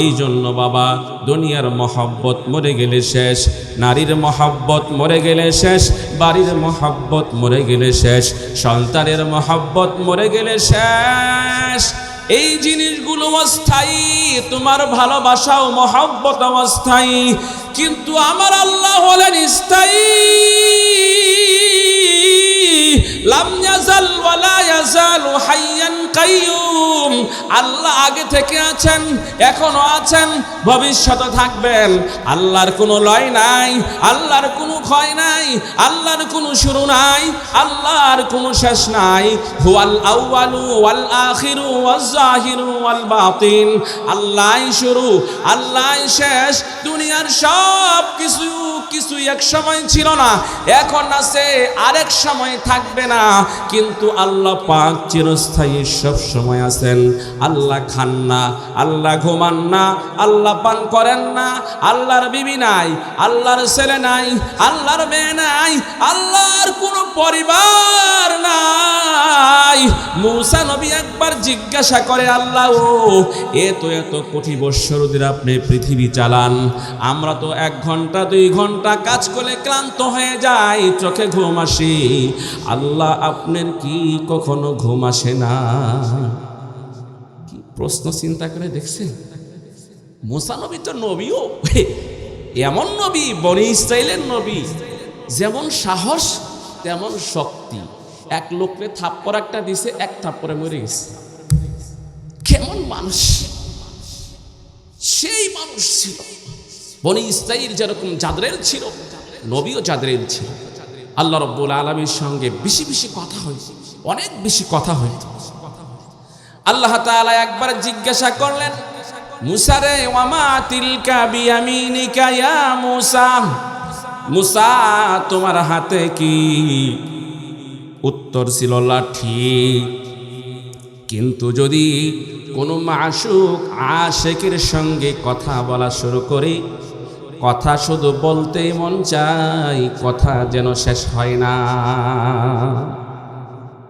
এই জন্য বাবা, দুনিয়ার মহব্বত মরে গেলে শেষ, নারীর মহব্বত মরে গেলে শেষ, বাড়ির মহব্বত মরে গেলে শেষ, সন্তানের মহব্বত মরে গেলে শেষ। এই জিনিসগুলো অস্থায়ী, তোমার ভালোবাসা ও মহব্বত অস্থায়ী, কিন্তু আমার আল্লাহ হলেন স্থায়ী। লাম ইয়াজাল ওয়ালা ইয়াজালু হাইয়ান কাইয়ুম। আল্লাহ আগে থেকে আছেন, এখনো আছেন, ভবিষ্যতে থাকবেন। আল্লাহর কোনো লয় নাই, আল্লাহর কোনো ক্ষয় নাই, আল্লাহর কোনো শুরু নাই, আল্লাহর কোনো শেষ নাই। হুয়াল আউয়ালু ওয়াল আখিরু ওয়াজ জাহিরু ওয়াল বাতিন। আল্লাহই শুরু, আল্লাহই শেষ। দুনিয়ার সব কিছু এক সময় ছিল না, এখন আছে, আরেক সময় থাকবে না। কিন্তু আল্লাহ পাক চিরস্থায়ী, সব সময় আছেন। আল্লাহ খান না, আল্লাহ ঘুমান না, আল্লাহ পান করেন না, আল্লাহর বিবি নাই, আল্লাহর ছেলে নাই, আল্লাহর মেয়ে নাই, আল্লাহর কোনো পরিবার নাই। মূসা নবী একবার জিজ্ঞাসা করে, আল্লাহ ও এত কোটি বৎসর ধরে আপনি পৃথিবী চালান, আমরা তো 1 ঘন্টা 2 ঘন্টা কাজ করে ক্লান্ত হয়ে যাই, চোখে ঘুম আসে, আল্লাহ আপনার কি কখনো ঘুম আসে না? কি প্রশ্ন চিন্তা করে দেখছেন? মূসা নবী তো নবীও এমন নবী, বনি ইসরাইলের নবী, যেমন সাহস তেমন শক্তি। এক লোককে থাপ্পড় একটা দিছে, 1 থাপ্পড়ে মরে গেছে। কেমন মানুষ! সেই মানুষ ছিল। বনি ইসরাইল যেরকম জাদরেল ছিল, নবীও জাদরেল ছিল। আল্লাহ রাব্বুল আলামিনের সঙ্গে বেশি বেশি কথা হইত, অনেক বেশি কথা হইত। আল্লাহ তাআলা একবার জিজ্ঞাসা করলেন, মুসা রে, ওয়ামা তিলকা বিয়ামিনিকা ইয়া মুসা। মুসা, তোমার হাতে কি? উত্তর ছিল লাঠি। কিন্তু যদি কোনো মাশুক আশেকের সঙ্গে কথা বলা শুরু করে, কথা শুধু বলতেই মন চাই, কথা যেন শেষ হয় না,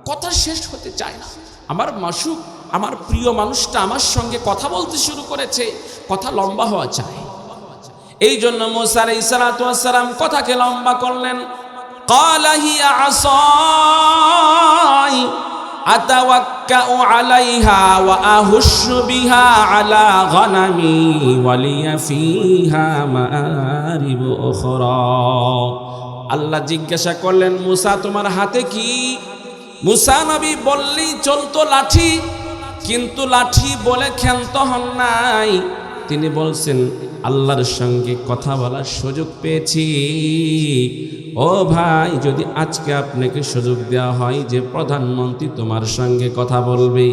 কথা শেষ হতে চায় না। আমার মাশুক আমার প্রিয় মানুষটা আমার সঙ্গে কথা বলতে শুরু করেছে, কথা লম্বা হওয়া চাই। এই জন্য মুসা আলাইহিস সালাতু ওয়াস সালাম কথাকে লম্বা করলেন। ক্বালা হিয়া আসাই আতাওয়াক্কাউ আলাইহা ওয়া আহুশু বিহা আলা গনামি ওয়া লিয়া ফিহা মাআরিব উখরা। আল্লাহ জিজ্ঞাসা করলেন, মুসা তোমার হাতে কি? মুসা নবী বললেই চলতো লাঠি, কিন্তু লাঠি বলে ক্ষান্ত হন নাই। তিনি বলছেন, আল্লাহর সঙ্গে কথা বলার সুযোগ পেয়েছি। ও ভাই, যদি আজকে আপনাকে সুযোগ দেওয়া হয় যে প্রধানমন্ত্রী তোমার সঙ্গে কথা বলবে,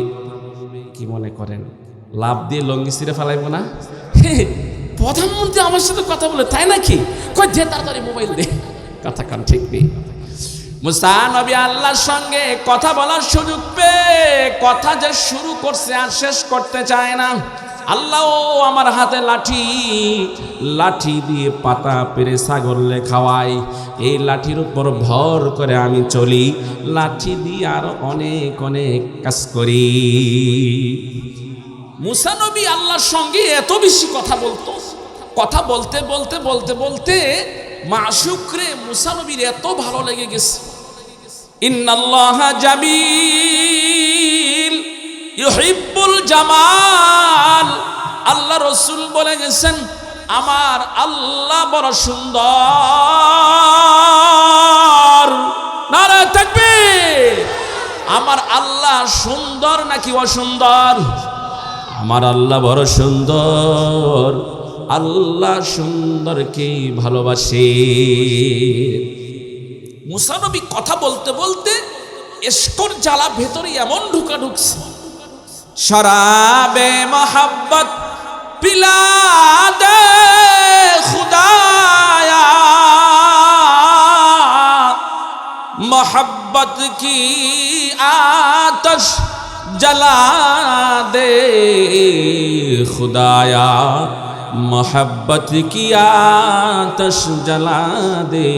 কি মনে করেন লাভ দিয়ে লঙ্গি ছিঁড়ে ফেলাইব না? প্রধানমন্ত্রী আমার সাথে কথা বলে, তাই নাকি? কই যে তাড়াতাড়ি মোবাইল দে। কথা কান ঠিক নেই। মুসা নবী আল্লাহর সঙ্গে কথা বলার সুযোগ পেয়ে কথা যে শুরু করছে আর শেষ করতে চায় না। আল্লাহ আমার হাতে লাঠি, লাঠি দিয়ে পাতা পেরে ছাগলে খাওয়াই, এই লাঠির উপর ভর করে আমি চলি, লাঠি দিয়ে আরো অনেক অনেক কাজ করি। মুসা নবী আল্লাহর সঙ্গে এত বেশি কথা বলতো, কথা বলতে বলতে বলতে বলতে মাশুকরে মুসা নবীর এত ভালো লেগে গেছে। ইন্নাল্লাহা জামিল ইউহিব্বুল জামাল। আল্লাহ রসুল বলে গেছেন, আমার আল্লাহ বড় সুন্দর। নারে তাকবীর। আমার আল্লাহ সুন্দর নাকি অসুন্দর? আমার আল্লাহ বড় সুন্দর। আল্লাহ সুন্দরকে ভালোবাসে। মুসা নবী কথা বলতে বলতে এসকর জ্বালা ভেতরে এমন ঢুকছে, শরাবে মোহাব্বত পিলা দে খুদায়া, मोहब्बत की आतश जला दे खुदाया, मोहब्बत की आतश जला दे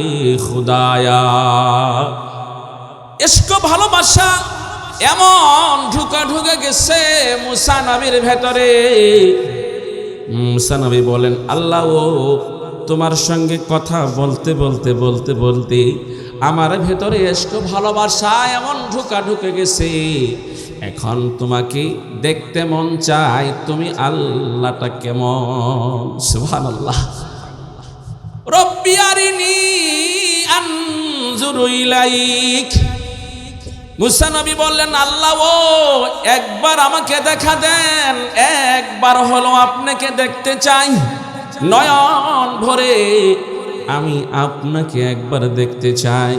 खुदाया। इसको ভালোবাসা এমন ঢুকে ঢুকে গেছে মুসা নবীর ভেতরে। মুসা নবী বলেন, আল্লাহ ও তোমার সঙ্গে কথা বলতে বলতে বলতে বলতে আমার ভেতরে এসকো ভালোবাসা এমন ঢুকা ঢুকে গেছে, এখন তোমাকে দেখতে মন চায়, তুমি আল্লাহটা কেমন। সুবহানাল্লাহ। রব্বি আরিনি আনজুরু ইলাইক। মুসা নবী বললেন, আল্লাহ ও একবার আমাকে দেখা দেন, একবার হলো আপনাকে দেখতে চাই, নয়ন ভরে আমি আপনাকে একবার দেখতে চাই।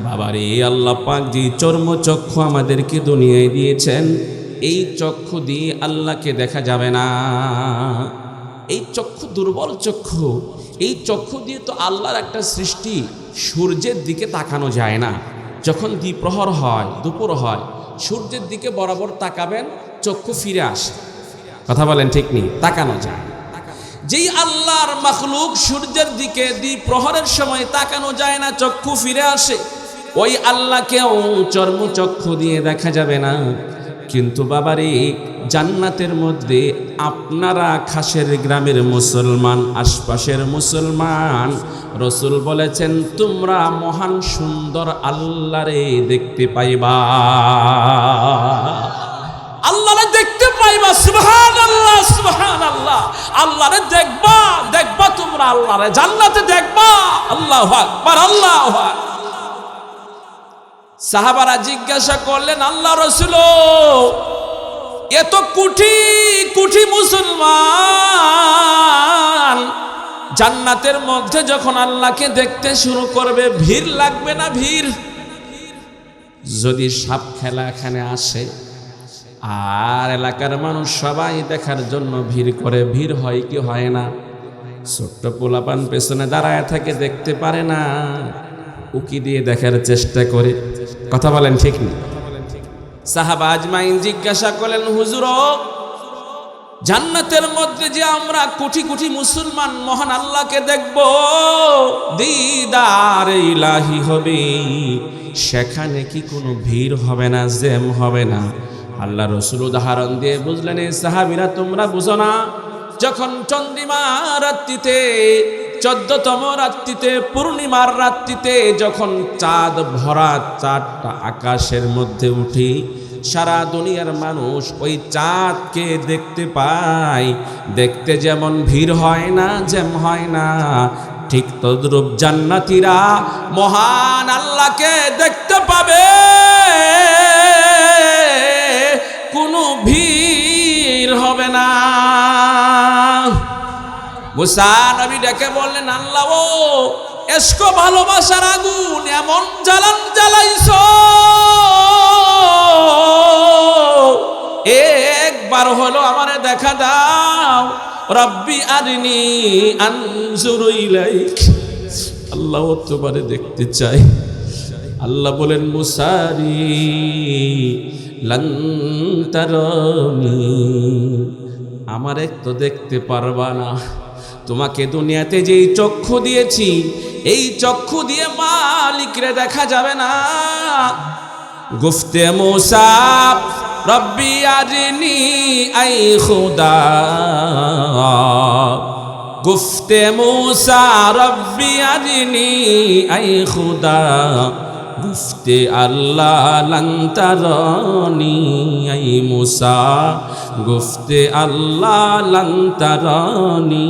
বাবারে, আল্লাহ পাক যে চর্মচক্ষু আমাদেরকে দুনিয়ায় দিয়েছেন, এই চক্ষু দিয়ে আল্লাহকে দেখা যাবে না। এই চক্ষু দুর্বল চক্ষু, এই চক্ষু দিয়ে তো আল্লাহর একটা সৃষ্টি, সূর্যের দিকে তাকানো যায় না। যখন দ্বিপ্রহর হয়, দুপুর হয়, সূর্যের দিকে বরাবর তাকাবেন, চক্ষু ফিরে আসে। কথা বলেন ঠিক নেই? তাকানো যায়। যেই আল্লাহর মাখলুক সূর্যের দিকে দ্বিপ্রহরের সময় তাকানো যায় না, চক্ষু ফিরে আসে, ওই আল্লাহকেও চর্মচক্ষু দিয়ে দেখা যাবে না। কিন্তু বাবারে, জান্নাতের মধ্যে আপনারা খাসের গ্রামের মুসলমান, আশপাশের মুসলমান, রসুল বলেছেন তোমরা মহান সুন্দর আল্লাহরে দেখতে পাইবা, আল্লাহরে দেখতে পাইবা। সুবহানাল্লাহ, সুবহানাল্লাহ। আল্লাহরে দেখবা, দেখবা তোমরা আল্লাহরে, জান্নাতে দেখবা। আল্লাহু আকবার, আল্লাহু আকবার। সাহাবারা জিজ্ঞাসা করলেন, আল্লাহ রাসূল, এত কোটি কোটি মুসলমান জান্নাতের মধ্যে যখন আল্লাহকে দেখতে শুরু করবে, ভিড় লাগবে না? ভিড় যদি সাপ খেলা এখানে আসে আর এলাকার মানুষ সবাই দেখার জন্য ভিড় করে, ভিড় হয় কি হয় না? ছোট্ট পোলাপান পেছনে দাঁড়ায় থাকে, দেখতে পারে না, উকি দিয়ে দেখার চেষ্টা করে। কথা বলেন ঠিক নেই? সাহাবা আজমাইন জিজ্ঞাসা করলেন, হুজুর, জান্নাতের মধ্যে যে আমরা কোটি কোটি মুসলমান মহান আল্লাহকে দেখব, দিদারে ইলাহি হবে, সেখানে কি কোনো ভিড় হবে না, জ্যাম হবে না? আল্লাহ রসুল উদাহরণ দিয়ে বুঝলেন, এই সাহাবীরা তোমরা বুঝো না, যখন চন্দ্রিমা রাত্রিতে 14তম রাত্রিতে পূর্ণিমার রাত্রিতে যখন চাঁদ ভরা চাঁদটা আকাশের মধ্যে উঠি, সারা দুনিয়ার মানুষ ওই চাঁদকে দেখতে পায়। দেখতে যেমন ভিড় হয় না, জ্যাম হয় না, ঠিক তদ্রূপ জান্নাতীরা মহান আল্লাহকে দেখতে পাবে, কোনো ভিড় হবে না। মুসা নবী ডেকে বললেন, আল্লাহ ও এসকো ভালোবাসার আগুন এমন জ্বালান জ্বালাইছো, একবার হলো আমারে দেখা দাও। রব্বি আরিনি আনজুরু ইলাইক, আল্লাহ তোমারে দেখতে চাই। আল্লাহ বলেন, মুসারি লান তারানি, আমারে তো দেখতে পারবা না। তোমাকে দুনিয়াতে যেই চক্ষু দিয়েছি, এই চক্ষু দিয়ে মালিকরে দেখা যাবে না। গুফতে মুসা রব্বি আরিনি আই খুদা, গুফতে মুসা রব্বি আরিনি আই খুদা, গুফতে আল্লাহ লান তারানি I Musa, গুফতে Allah LAN তারানি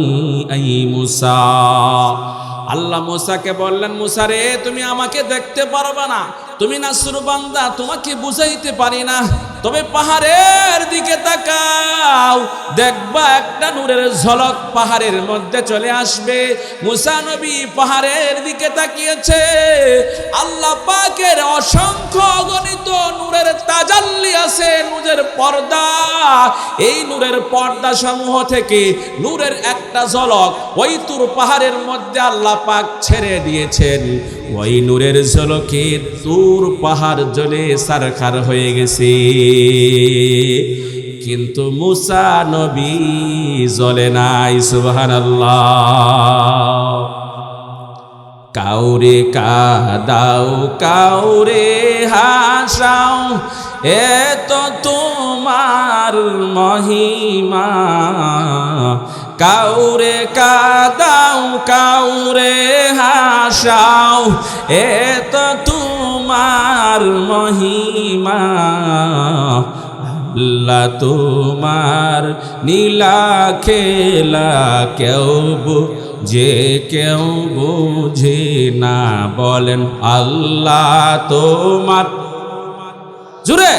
I মুসা। আল্লাহ মুসাকে বললেন, মুসা রে তুমি আমাকে দেখতে পারবে না, তুমি নাসুর বান্দা, তোমাকে বুঝাইতে পারি না, তবে পাহাড়ের দিকে তাকাও, দেখবা একটা নূরের ঝলক পাহাড়ের মধ্যে চলে আসবে। মুসা নবী পাহাড়ের দিকে তাকিয়েছে, আল্লাহ পাকের অসংখ্য অগণিত নূরের তাজাল্লি আছে, নূরের পর্দা। এই নূরের পর্দা সমূহ থেকে নূরের একটা ঝলক ওই তুর পাহাড়ের মধ্যে আল্লাহ পাক ছেড়ে দিয়েছেন। ওই নূরের ঝলকে তুর পাহাড় জ্বলে সারখার হয়ে গেছে, কিন্তু মুসা নবী জ্বলে নাই। সুবহানাল্লাহ। কাউরে কাদাও কাউরে হাসাও, এত তোমার মহিমা। কাউরে কাদাও কাউরে হাসাও, এত তোমার মহিমা। আল্লাহ তোমার নীলা খেলা কেউ যে কেউ বুঝে না। বলেন আল্লাহ তোমার, জুড়ে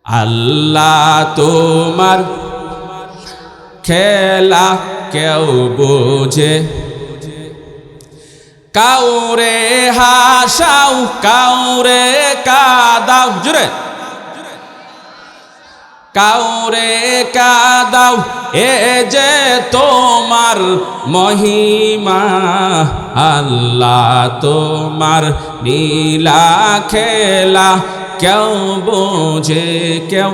আল্লাহ তোমার খেলা কেউ বোঝে। কাউরে হাসাও কাউরে কাদাও, জুড়ে কাউরে কাদাও, এ যে তোমার মহিমা। আল্লাহ তোমার নীলা খেলা কেউ বোঝে কেউ।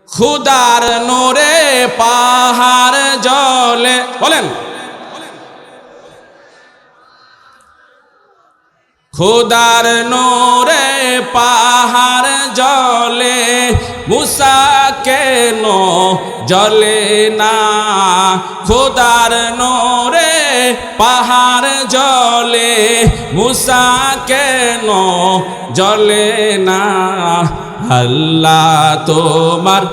খুদার নূরে পাহাড় জ্বলে, বলেন খুদার নূরে পাহাড় জ্বলে, মুসা কেন জ্বলে না। খুদার নূরে পাহাড় জ্বলে, মুসা কেন জ্বলে না। আল্লাহ তোমার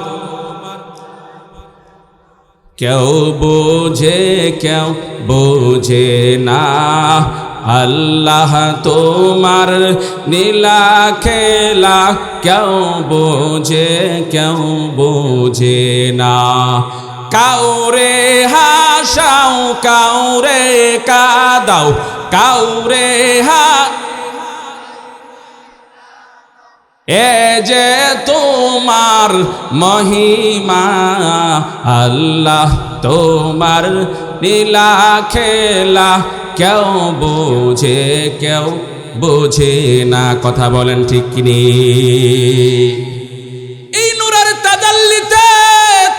কেউ বোঝে কেউ বোঝে না। আল্লাহ তোমার নীলা খেলা কেউ বোঝে কেউ বোঝে না। কাউরে হাসাও কাউরে কাদাও কাউরে এ যে তোমার মহিমা। আল্লাহ তোমার নীলা খেলা কেউ বোঝে কেউ বোঝে না। কথা বলেন ঠিক কিনি? এই নূরের তাজাল্লিতে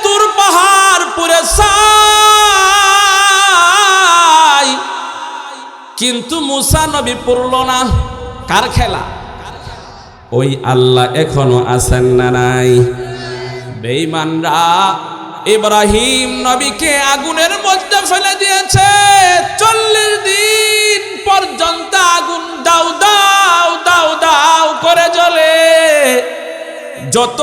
তুর পাহাড় পুরে ছাই, কিন্তু মুসা নবী পড়ল না। কার খেলা? ওই আল্লাহ এখনো আছেন না নাই? বেঈমানরা ইব্রাহিম নবীকে আগুনের মধ্যে ফেলে দিয়েছে। 40 দিন পর্যন্ত আগুন দাউ দাউ দাউ দাউ করে জ্বলে। যত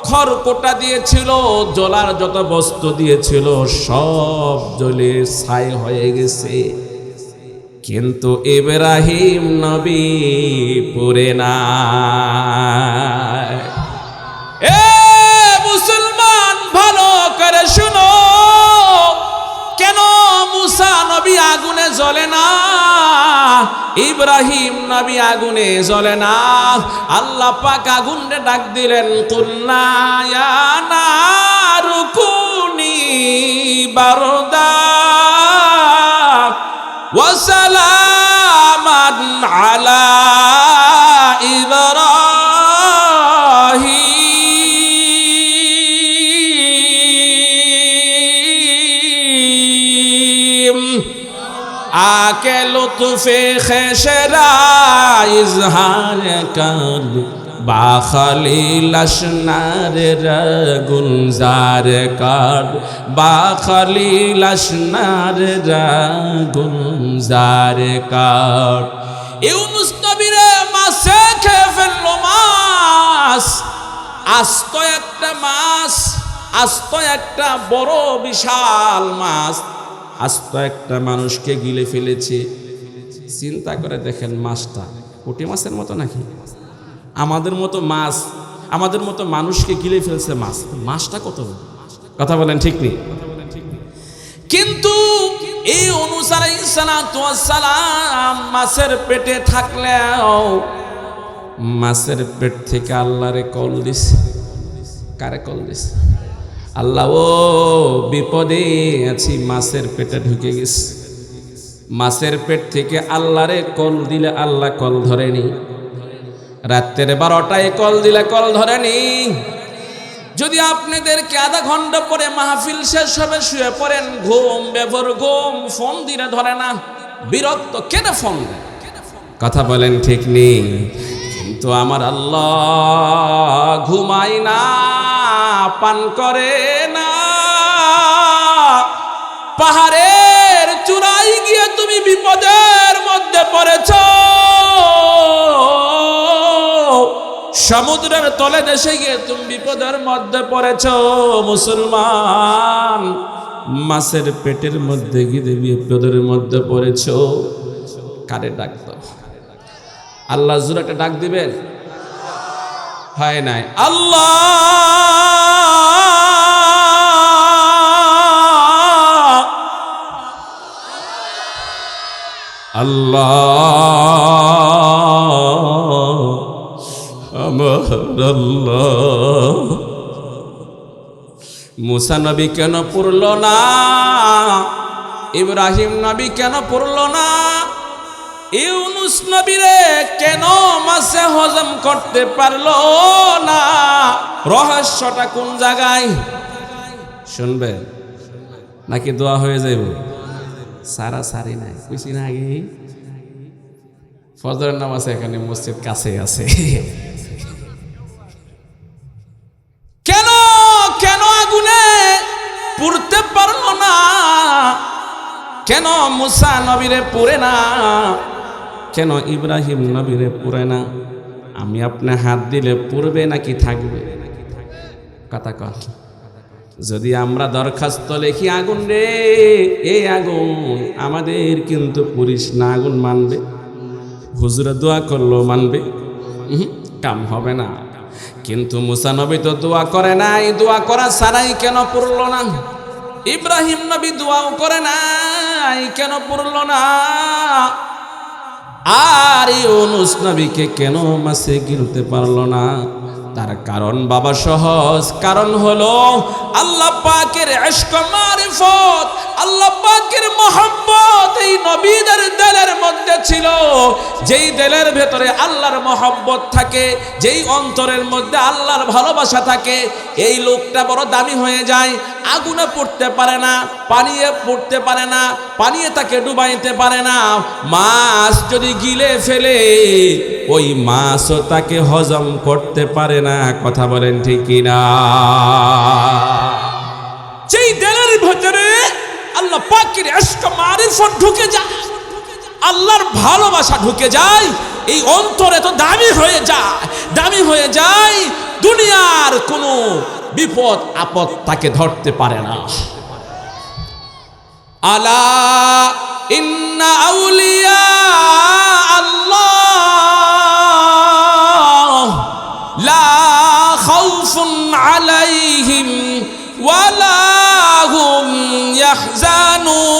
খড়কুটা দিয়েছিল, জ্বলার যত বস্তু দিয়েছিল, সব জ্বলে ছাই হয়ে গেছে। কিন্তু ইব্রাহিম নবী পুরে না। এ মুসলমান, ভালো করে শুনো, কেন মুসা নবী আগুনে জ্বলে না, ইব্রাহিম নবী আগুনে জ্বলে না? আল্লাহ পাক আগুনে ডাক দিলেন, কুল্না ইয়া নারু কুনি বারদা ওয়া সালামান আলা ইব্রাহিম আকে লুৎফে খেশরা ইজহার কর বা খলিল আশনার গুলজার কর বা খলিল আশনার গুলজার কর। ইউনুস নবীরে মাছে খেয়ে ফেললো। মাছ, আস্ত একটা মাছ, আস্ত একটা বড় বিশাল মাছ আস্ত একটা মানুষকে গিলে ফেলেছে। চিন্তা করে দেখেন, মাছটা পুঁটি মাছের মতো নাকি? আমাদের মতো মাছ, আমাদের মতো মানুষকে গিলে ফেলছে মাছ। মাছটা কত? কথা বলেন ঠিক নেই? কিন্তু এই ইউনুস আলাইহিস সালাতু ওয়াস সালাম মাছের পেটে থাকলেও মাছের পেট থেকে আল্লাহরে কল দিছে। কারে কল দিছে? আল্লাহ, ও বিপদে আছি, মাছের পেটে ঢুকে গেছে। মাছের পেট থেকে আল্লাহরে কল দিলে আল্লাহ কল ধরেনি। রাত্রের 12টায় কল দিলে কল ধরেনি। যদি আপনাদেরকে আধা ঘন্টা পরে মাহফিল শেষ হবে, শুয়ে পড়েন, ঘুম বেভর ঘুম, ফোন দিলে ধরে না, বিরক্ত, কেন ফোন দেয়? কথা বলেন ঠিক নেই? কিন্তু আমার আল্লাহ ঘুমাই না, পান করে না। পাহাড়ের চূড়ায় গিয়ে তুমি বিপদের মধ্যে পড়েছ, সমুদ্রের তলে দেশে গিয়ে তুমি বিপদের মধ্যে পড়েছ। মুসলমান, মাছের পেটের মধ্যে গিয়ে বিপদের মধ্যে পড়েছ। কারে ডাকত? আল্লাহ জোরে ডাক দিবেন? হয় নাই? আল্লাহ আল্লাহ আমার আল্লাহ। মুসা নবী কেন পড়ল না? ইব্রাহিম নবী কেন পড়ল না? ইউনুস নবীরে কেন মাছে হজম করতে পারলো না? রহস্যটা কোন জায়গায়? শুনবেন নাকি দোয়া হয়ে যাইব? সারা সারি নাই, বুঝি না? আগে ফজরের নামাজ এখানে মসজিদ কাছে আছে। কেন কেন আগুনে পুড়তে পারলো না? কেন মুসা নবীরে পুড়ে না? কেন ইব্রাহিম নবীরে পুড়ে না? আমি আপনি হাত দিলে পুড়বে নাকি থাকবে? কথা কর। যদি আমরা দরখাস্ত লিখি, আগুন রে, এই আগুন আমাদের কিন্তু পুরিস না, আগুন মানবে? হুজুরে দোয়া করলো মানবে? কাম হবে না। কিন্তু মুসা নবী তো দোয়া করে নাই, দোয়া করা ছাড়াই কেন পুরলো না? ইব্রাহিম নবী দোয়াও করে নাই, কেন পুরলো না? আর ইউনুস নবীকে কেন মাছে গিলতে পারলো না? তার কারণ বাবা সহজ, কারণ হলো আল্লাহ পাকের ইশক মারিফত, আল্লাহ পাকের মহব্বত এই নবীদের দিলের মধ্যে ছিল। যেই দিলের ভেতরে আল্লাহর মহব্বত থাকে, যেই অন্তরের মধ্যে আল্লাহর ভালোবাসা থাকে, এই লোকটা বড় দামি হয়ে যায়। আগুনে পড়তে পারে না, পানিয়ে পড়তে পারে না, পানিয়ে তাকে ডুবাইতে পারে না। মাছ যদি গিলে ফেলে ওই মাছও তাকে হজম করতে পারে না। কথা বলেন ঠিক কিনা? যেই দিলের ভেতরে আল্লাহ পাকের ইশক মারিফত ঢুকে যায়, আল্লাহর ভালোবাসা ঢুকে যায়, এই অন্তরে তো দামি হয়ে যায়, দামি হয়ে যায়। দুনিয়ার কোনো বিপদ আপদ তাকে ধরতে পারে না। আলা ইন্না আউলিয়া আল্লাহ লা খাউফুন আলাইহিম ওয়ালা হুম ইয়াহজানুন।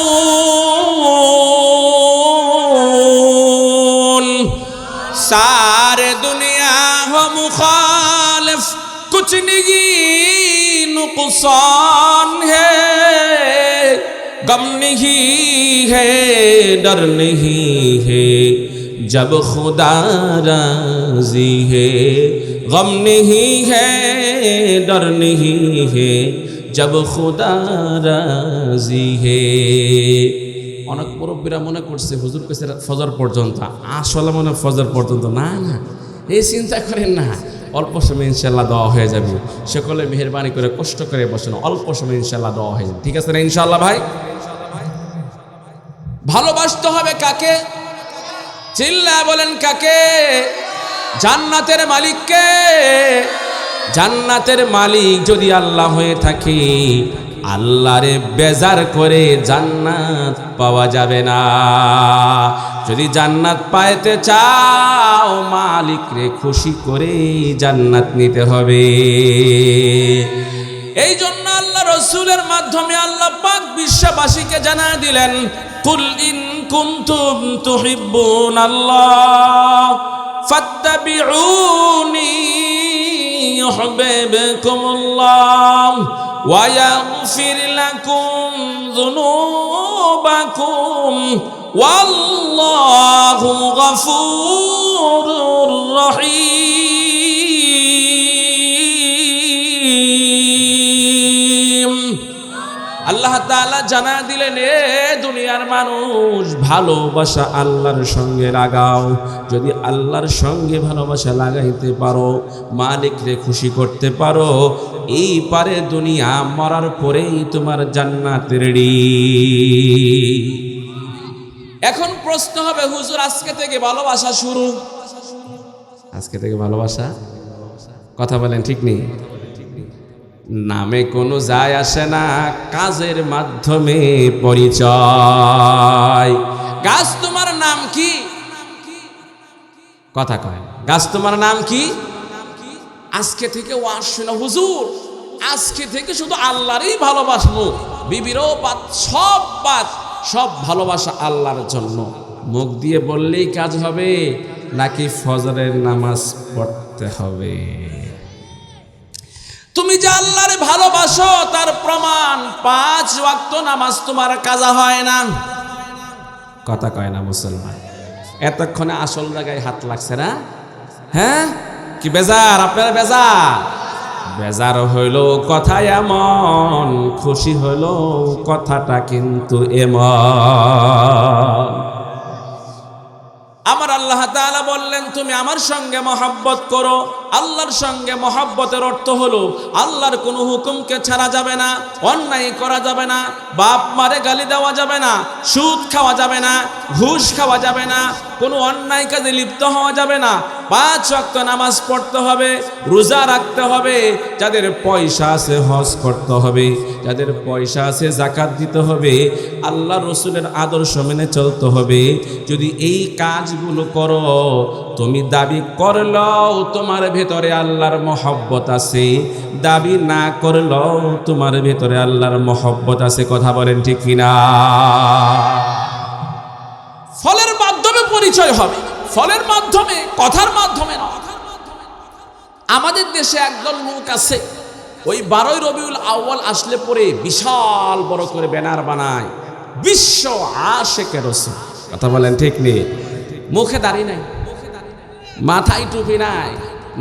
सारे दुनिया हो मुखालिफ, कुछ नहीं नुकसान है, गम नहीं है, डर नहीं है, जब खुदा राजी है। गम नहीं है, डर नहीं है, जब खुदा राजी है। অনেক মুরব্বীরা মনে করছে হুজুর কাছে ফজর পর্যন্ত, আসলে মনে ফজর পর্যন্ত না। না, এই চিন্তা করেন না, অল্প সময় ইনশাল্লাহ দোয়া হয়ে যাবে। সকলে মেহেরবানি করে কষ্ট করে বসেন, অল্প সময় ইনশাল্লাহ দোয়া হয়ে যাবে। ঠিক আছে না ইনশাল্লাহ ভাই? ভালোবাসতে হবে কাকে? চিল্লায় বলেন কাকে? জান্নাতের মালিককে। জান্নাতের মালিক যদি আল্লাহ হয়ে থাকে, আল্লাহরে বেজার করে জান্নাত পাওয়া যাবে না। যদি জান্নাত পাইতে চাও, মালিকরে খুশি করে জান্নাত নিতে হবে। এই জন্য আল্লাহ রসুলের মাধ্যমে আল্লাহ পাক বিশ্ববাসীকে জানায় দিলেন, কুল ইন কুনতুম তুহিব্বুনাল্লাহ ফাত্তাবিউনি ইউহিব্বুকুমুল্লাহ ওয়া ইয়াগফির লাকুম যুনুবাকুম ওয়াল্লাহু গফুরুর রহিম। আল্লাহ তাআলা জানা দিলেন, এ দুনিয়ার মানুষ, ভালোবাসা আল্লাহর সঙ্গে লাগাও। যদি আল্লাহর সঙ্গে ভালোবাসা লাগাইতে পারো, মালিকরে খুশি করতে পারো, এই পারে দুনিয়া মরার পরেই তোমার জান্নাত রেডি। এখন প্রশ্ন হবে, হুজুর আজকে থেকে ভালোবাসা শুরু? আজকে থেকে ভালোবাসা? কথা বলেন ঠিক নেই? নামে কোনো যায় আসে না, কাজের মাধ্যমে পরিচয়। গাছ তোমার নাম কি? কথা কয়, গাছ তোমার নাম কি? আজকে থেকে ওয়াজ শোনা, হুজুর আজকে থেকে শুধু আল্লাহরই ভালোবাসবো, বিবিরও বাদ, সব বাদ, সব ভালোবাসা আল্লাহর জন্য। মুখ দিয়ে বললেই কাজ হবে নাকি ফজরের নামাজ পড়তে হবে? তুমি যে আল্লাহরে ভালোবাসো তার প্রমাণ 5 ওয়াক্ত নামাজ তোমার কাজা হয় না। কথা কয় না মুসলমান? এতক্ষণে আসল জায়গায় হাত লাগছে না? হ্যাঁ, কি বেজার? আপনারা বেজার? বেজার হইল কথা এমন, খুশি হইল কথাটা কিন্তু এমন। আমার আল্লাহ তাআলা বললেন, তুমি আমার সঙ্গে মহব্বত করো। আল্লাহর সঙ্গে মহব্বতের অর্থ হলো আল্লাহর কোনো হুকুমকে ছাড়া যাবে না, অন্যায় করা যাবে না, বাপ মারে গালি দেওয়া যাবে না, সুদ খাওয়া যাবে না, ঘুষ খাওয়া যাবে না, কোনো অন্যায় কাজে লিপ্ত হওয়া যাবে না। 5 ওয়াক্ত নামাজ পড়তে হবে, রোজা রাখতে হবে, যাদের পয়সা আছে হজ করতে হবে, যাদের পয়সা আছে যাকাত দিতে হবে, আল্লাহ রসুলের আদর্শ মেনে চলতে হবে। যদি এই কাজগুলো করো, তুমি দাবি করলেও তোমার ভেতরে আল্লাহর মহব্বত আছে, দাবি না করলেও তোমার ভেতরে আল্লাহর মহব্বত আছে। কথা বলেন ঠিক কিনা? ফলের মাধ্যমে পরিচয় হবে, ফলের মাধ্যমে, কথার মাধ্যমে না। আমাদের দেশে একদল লোক আছে, ওই 12ই রবিউল আউয়াল আসলে পরে বিশাল বড় করে ব্যানার বানায়, বিশ্ব আশিকে রাসূল। কথা বলেন ঠিক নেই? মুখে দাড়ি নাই, মাথায় টুপি নাই,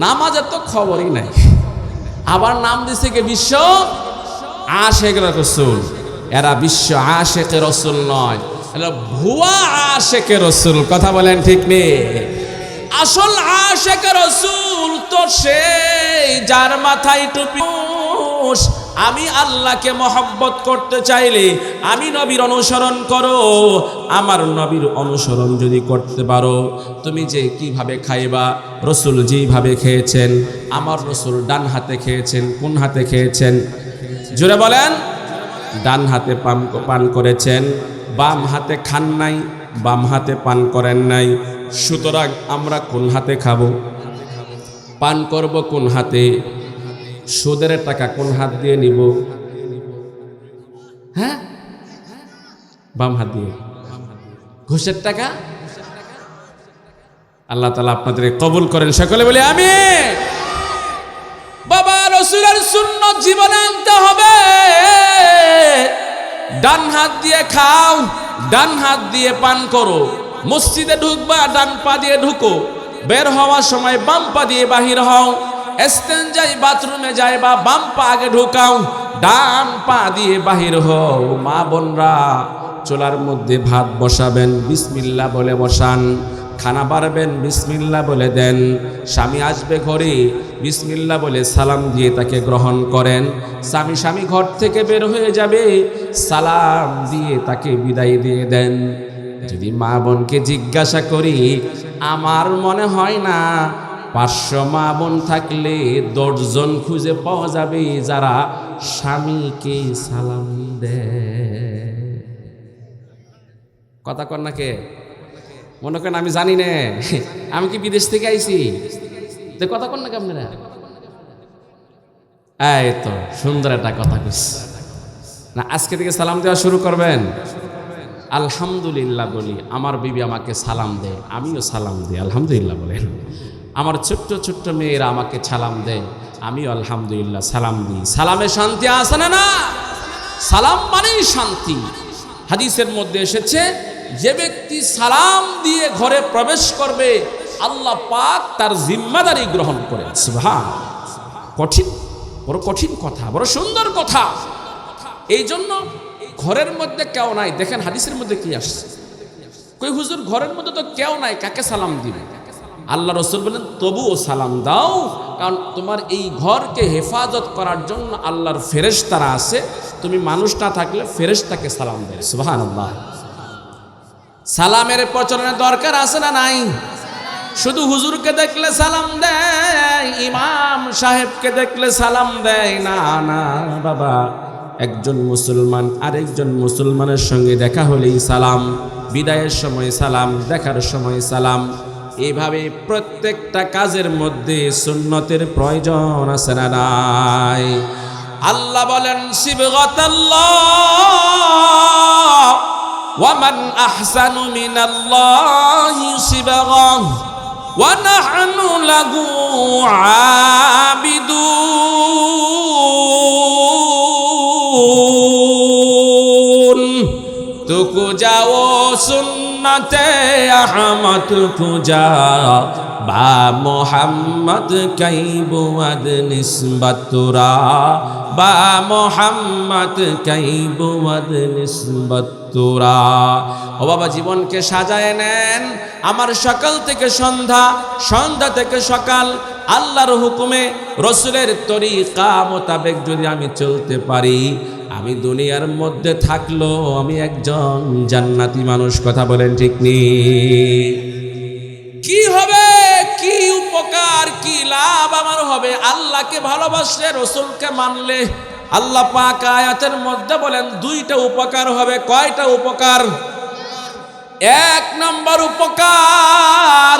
নামাজের তো খবরই নাই। আবার নাম দিছে কি বিশ্ব আশেক রসুল। এরা বিশ্ব আশেক রসুল নয়, এরা ভুয়া আশেক রসুল। কথা বলেন ঠিক নেই? আসল আশেক রসুল তো সেই যার মাথায় টুপি। আমি আল্লাহকে মহব্বত করতে চাইলে আমি নবীর অনুসরণ করো। আমার নবীর অনুসরণ যদি করতে পারো, তুমি যে কিভাবে খাইবা, রসুল যেভাবে খেয়েছেন, আমার রসুল ডান হাতে খেয়েছেন। কোন হাতে খেয়েছেন? জোরে বলেন। ডান হাতে পান করেছেন, বাম হাতে খান নাই, বাম হাতে পান করেন নাই। সুতরাং আমরা কোন হাতে খাবো, পান করব কোন হাতে? সুদের টাকা কোন হাত দিয়ে নিব? হ্যাঁ, বাম হাত দিয়ে। ঘুষের টাকা আল্লাহ তাআলা আপনাদের কবুল করেন। সকলে বলি আমিন। বাবা, রাসূলের সুন্নাত জীবনে আনতে হবে। ডান হাত দিয়ে খাও, ডান হাত দিয়ে পান করো। মসজিদে ঢুকবা ডান পা দিয়ে ঢুকো, বের হওয়ার সময় বাম পা দিয়ে বাহির হও। এস্তেঞ্জাই বাথরুমে যাইবা, বাম পা আগে ঢুকাও, ডান পা দিয়ে বাহির হও। মা বোনরা, চুলার মধ্যে ভাত বসাবেন, বিসমিল্লাহ বলে বসান। খানা বাড়বেন, বিসমিল্লাহ বলে দেন। স্বামী আসবে ঘরে, বিসমিল্লাহ বলে সালাম দিয়ে তাকে গ্রহণ করেন। স্বামী ঘর থেকে বের হয়ে যাবে, সালাম দিয়ে তাকে বিদায় দিয়ে দেন। যদি মা বোনকে জিজ্ঞাসা করি, আমার মনে হয় না 500 মা বোন থাকলে 10 জন খুঁজে পাওয়া যাবে যারা স্বামীকে সালাম দেয়। কথা কন না কে? মনে করেন আমি জানি না, আমি কি বিদেশ থেকে আইছি? তো কথা কন না কে আপনারা? এই তো সুন্দর একটা কথা কইস না। আজকে থেকে সালাম দেওয়া শুরু করবেন। আলহামদুলিল্লাহ বলি, আমার বিবি আমাকে সালাম দেয়, আমিও সালাম দিই, আলহামদুলিল্লাহ বলেন। আমার ছোট্ট ছোট্ট মেয়েরা আমাকে সালাম দেয়, আমিও আলহামদুলিল্লাহ সালাম দিই। সালামে শান্তি আছে না? না, সালাম মানেই শান্তি। হাদিসের মধ্যে এসেছে, যে ব্যক্তি সালাম দিয়ে ঘরে প্রবেশ করবে, আল্লাহ পাক তার জিম্মাদারি গ্রহণ করেন। সুবহান। কঠিন, বড় কঠিন কথা, বড় সুন্দর কথা। এই জন্য ঘরের মধ্যে কেউ নাই, দেখেন হাদিসের মধ্যে কি আসছে, কই হুজুর ঘরের মধ্যে তো কেউ নাই, কাকে সালাম দিবে? আল্লাহ রাসূল বলেন, তবুও সালাম দাও, কারণ তোমার এই ঘরকে হেফাজত করার জন্য আল্লাহর ফেরেশতারা আছে। তুমি মানুষ না থাকলে ফেরেশতাকে সালাম দেয়। সুবহানাল্লাহ। সালামের প্রচলনের দরকার আছে না নাই? শুধু হুজুরকে দেখলে সালাম দেয়, ইমাম সাহেবকে দেখলে সালাম দেয় না। না বাবা, একজন মুসলমান আরেকজন মুসলমানের সঙ্গে দেখা হলেই সালাম, বিদায়ের সময় সালাম, দেখার সময় সালাম। এইভাবে প্রত্যেকটা কাজের মধ্যে সুন্নতের প্রয়োজন আছে না নাই? আল্লাহ বলেন, সিবগাতাল্লাহ ওয়া মান আহসানু মিনাল্লাহি সিবগাহ ওয়া নাহনু লাহু আবিদুন। তুকু যাও সুন্নতে আহমদ খুজা, বা মোহাম্মদ কাইবুয়াদ নিসবতুরা, বা মোহাম্মদ কাইবুয়াদ নিসবতুরা। ও বাবা, জীবনকে সাজায় নেন। আমার সকাল থেকে সন্ধ্যা, সন্ধ্যা থেকে সকাল আল্লাহর হুকুমে রসুলের তরিকা মোতাবেক যদি আমি চলতে পারি, আমি দুনিয়ার মধ্যে থাকলো আমি একজন জান্নাতি মানুষ। কথা বলেন ঠিক নেই? কি হবে, কি উপকার, কি লাভ আমার হবে আল্লাহকে ভালোবাসলে, রসুলকে মানলে? আল্লাহ পাক আয়াতের মধ্যে বলেন 2টা উপকার হবে। কয়টা উপকার? 1 নম্বর উপকার,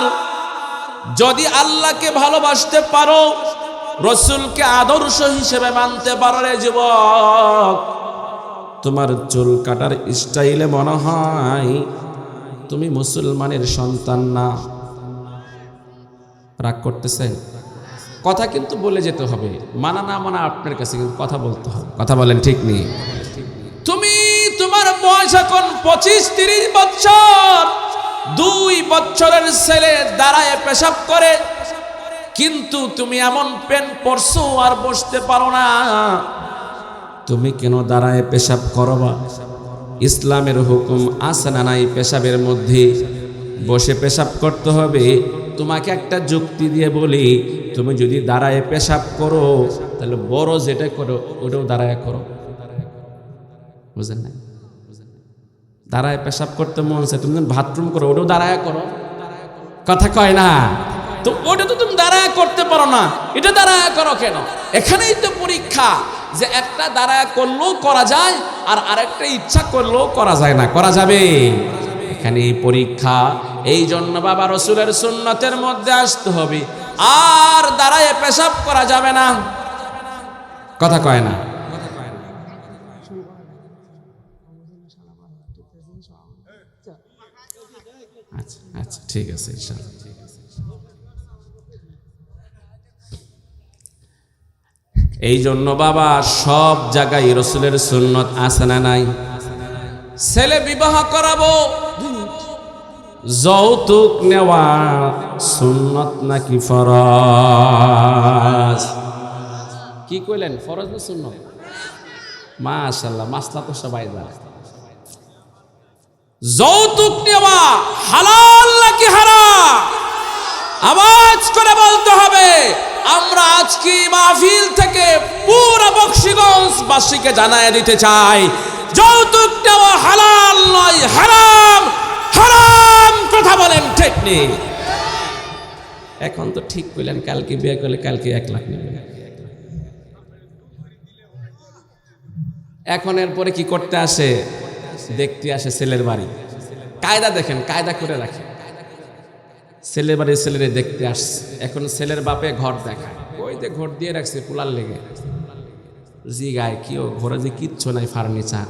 যদি আল্লাহকে ভালোবাসতে পারো, রসুলকে আদর্শ হিসেবে মানতে পারো, রে যুবক, তোমার চুল কাটার স্টাইলে মনে হয় তুমি মুসলমানের সন্তান না। রাগ করতেছেন? কথা কিন্তু বলে যেতে হবে, মানা না মানা আপনার কাছে, কিন্তু কথা বলতে হবে। কথা বলেন ঠিক নেই? তুমি, তোমার বয়স এখন 25-30 বছর, 2 বছরের ছেলে দাঁড়ায় পেশাব করে, কিন্তু তুমি এমন প্যান্ট পরছো আর বসতে পারো না, তুমি কেন দাঁড়ায় পেশাব করবা? ইসলামের হুকুম আছে না নাই পেশাবের মধ্যে? বসে পেশাব করতে হবে। তোমাকে একটা যুক্তি দিয়ে বলি, তুমি যদি দাঁড়ায় পেশাব করো তাহলে বড় যেটা করো ওটাও দাঁড়ায় করো। বুঝেন না? দাঁড়ায় পেশাব করতে মন চায়, তুমি বাথরুম করো ওটাও দাঁড়ায় করো। কথা কয় না? তো ওটা তো তুমি দাঁড়ায় করতে পারো না, এটা দাঁড়ায় করো কেন? এখানেই তো পরীক্ষা, যে একটা দাঁড়ায় করলেও করা যায় আর আরেকটা ইচ্ছা করলেও করা যায় না। করা যাবে? এখানেই পরীক্ষা। এই জন্য বাবা রসুলের সুন্নতের মধ্যে আসতে হবে, আর দাঁড়ায় পেশাব করা যাবে না। কথা কয় না? আচ্ছা আচ্ছা, ঠিক আছে ইনশাআল্লাহ। এই জন্য বাবা সব জায়গায় রসুলের সুন্নত আছে না নাই? ছেলে বিবাহ করাবো, যৌতুক নেওয়া সুন্নত নাকি ফরজ? কি কইলেন, ফরজ না সুন্নত? মাশাআল্লাহ, মাসলা তো সবাই জানে। যৌতুক নেওয়া হালাল নাকি হারাম? আওয়াজ করে বলতে হবে। আমরা আজকে মাহফিল থেকে পুরো বকশীগঞ্জ বাসীকে জানায় দিতে চাই, যৌতুক নেওয়া হালাল নয়, হারাম। হারাম কথা বলেন, ঠিক নেই? এখন তো ঠিক কইলেন, কালকে বিয়ে করলে কালকে 1 লাখ নেবেন। এখন এরপরে কি করতে আসে? দেখতে আসে ছেলের বাড়ি। কায়দা দেখেন, কায়দা করে রাখে। ছেলের বাড়ির ছেলেরে দেখতে আসছে, এখন ছেলের বাপে ঘর দেখায়, ওই যে ঘর দিয়ে রাখছে কুলার লেগে। জি গায় কি ও ঘরে যে কিচ্ছু নাই, ফার্নিচার,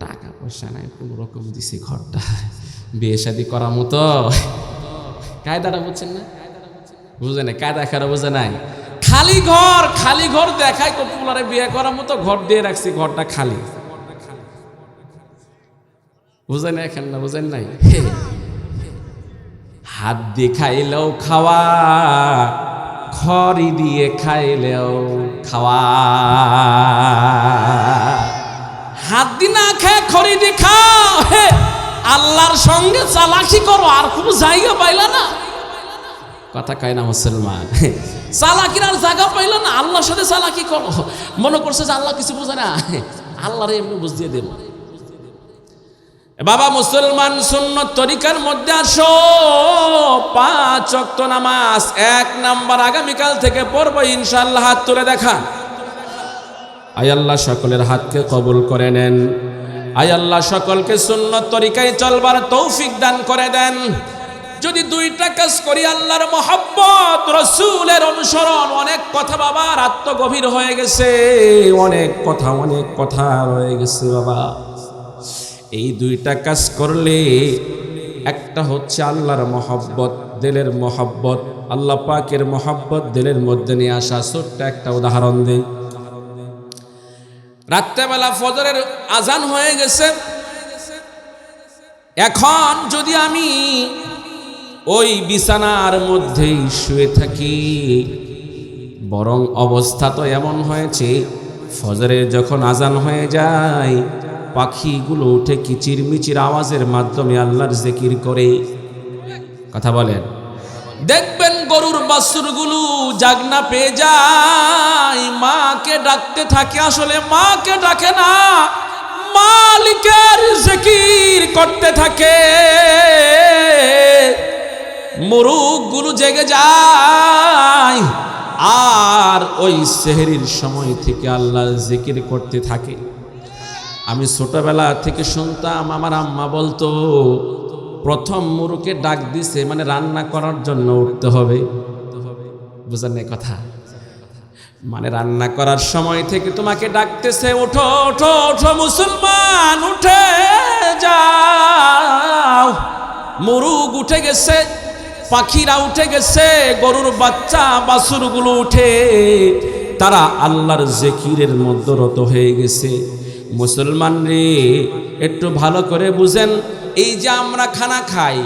টাকা পয়সা নাই, কোন রকম দিছি ঘরটা, বিয়ে শাদী করার মতো। কায়দাটা বুঝছেন না? বুঝে নাই, কায়দা খারাপ বুঝে নাই। খালি ঘর, খালি ঘর দেখায়, কুলারে বিয়ে করার মতো ঘর দিয়ে রাখছি, ঘরটা খালি। বুঝেন এখন না? বুঝেন নাই? হাত দিয়ে খাইলেও খাওয়া, খড়ি দিয়ে খাইলেও খাওয়া। হাত দিয়ে না খায় খড়ি দিয়ে খাও, আল্লাহর সঙ্গে চালাকি করো, আর কোনো জায়গা পাইলা না। কথা কয় না মুসলমান? চালাকির আর জায়গা পাইলা না, আল্লাহর সাথে চালাকি করো। মনে করছে যে আল্লাহ কিছু বোঝে না, আল্লাহরে এমনি বুঝিয়ে দেব। বাবা মুসলমান, সুন্নত তরিকার মধ্যে আসো। 5 ওয়াক্ত নামাজ 1 নাম্বার আগামীকাল থেকে পড়বো ইনশাআল্লাহ। হাত তুলে দেখা। আয় আল্লাহ সকলের হাতকে কবুল করে নেন। আয় আল্লাহ সকলকে সুন্নত তরিকায় চলবার তৌফিক দান করে দেন। যদি 2টা কাজ করি, আল্লাহর মহব্বত, রসুলের অনুসরণ। অনেক কথা বাবা, রাত তো গভীর হয়ে গেছে, অনেক কথা রয়ে গেছে বাবা। এই 2টা কাজ করলে, একটা হচ্ছে আল্লাহর মহব্বত, দিলের মহব্বত, আল্লাহ পাকের মহব্বত দিলের মধ্যে নিয়ে আসা। ছোট্ট একটা উদাহরণ দেই। রাত্রেবেলা ফজরের আজান হয়ে গেছে, এখন যদি আমি ওই বিছানার মধ্যেই শুয়ে থাকি, বরং অবস্থা তো এমন হয়েছে, ফজরের যখন আজান হয়ে যায়, পাখিগুলো উঠে কিচিরমিচির আওয়াজের মাধ্যমে আল্লাহর জিকির করে। কথা বলেন। দেখবেন গরুর বাছুরগুলো জাগনা পেয়ে যায়, মাকে ডাকতে থাকে, আসলে মাকে ডাকে না, মালিকের জিকির করতে থাকে। মুরুগগুলো জেগে যায়, আর ওই সেহরির সময় থেকে আল্লাহর জিকির করতে থাকে। আমি ছোটবেলা থেকে শুনতাম, আমার আম্মা বলতো, প্রথম মুরুকে ডাক দিছে মানে রান্না করার জন্য উঠতে হবে। বুঝেন না কথা? মানে রান্না করার সময় থেকে তোমাকে ডাকতেছে, ওঠো ওঠো ওঠো মুসলমান, উঠে যাও। মুরুগ উঠে গেছে, পাখিরা উঠে গেছে, গরুর বাচ্চা বাছুরগুলো উঠে তারা আল্লাহর জিকিরের মধ্যে রত হয়ে গেছে। মুসলমান রে, একটু ভালো করে বুঝেন, এই যে আমরা খানা খাই,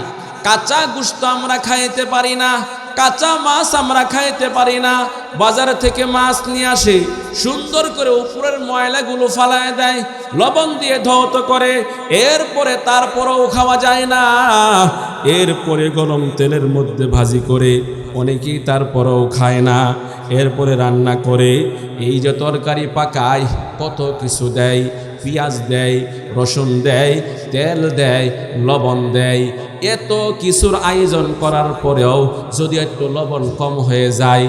কাঁচা গোশত আমরা খাইতে পারি না, কাঁচা মাছ আমরা খাইতে পারি না। বাজার থেকে মাছ নিয়ে আসে, সুন্দর করে উপরের ময়লাগুলো ফালায় দেয়, লবণ দিয়ে ধৌত করে, এরপরে তারপরেও খাওয়া যায় না। এরপরে গরম তেলের মধ্যে ভাজি করে অনেকেই তারপরেও খায় না। এরপরে রান্না করে এই যে তরকারি পাকায়, কত কিছু দেয়, পেঁয়াজ দেয়, রসুন দেয়, তেল দেয়, লবণ দেয়। এত কিছুর আয়োজন করার পরেও যদি একটু লবণ কম হয়ে যায়,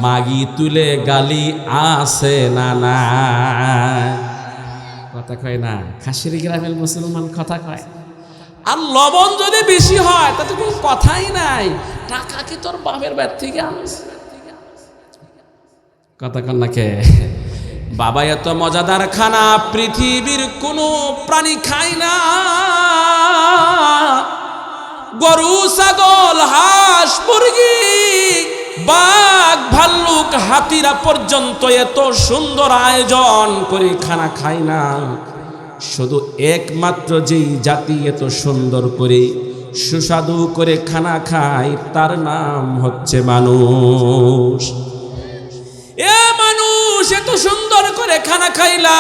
মাগি তুলে গালি আসে না? না কথা কয় না? খাসির গ্রামের মুসলমান কথা কয়। আর লবণ যদি বেশি হয় তাতে কোনো কথাই নাই, টাকা কি তোর বাপের বাড়ি থেকে আনিস? কথা কন না কে? বাবা, এত মজাদার খানা পৃথিবীর কোনো প্রাণী খায় না। গরু, ছাগল, হাঁস, মুরগি, বাঘ, ভাল্লুক, হাতিরা পর্যন্ত এত সুন্দর আয়োজন করে খানা খায় না। শুধু একমাত্র যেই জাতি এত সুন্দর করে সুস্বাদু করে খানা খায়, তার নাম হচ্ছে মানুষ। এ মানুষ, এত সুন্দর করে খানা খাইলা,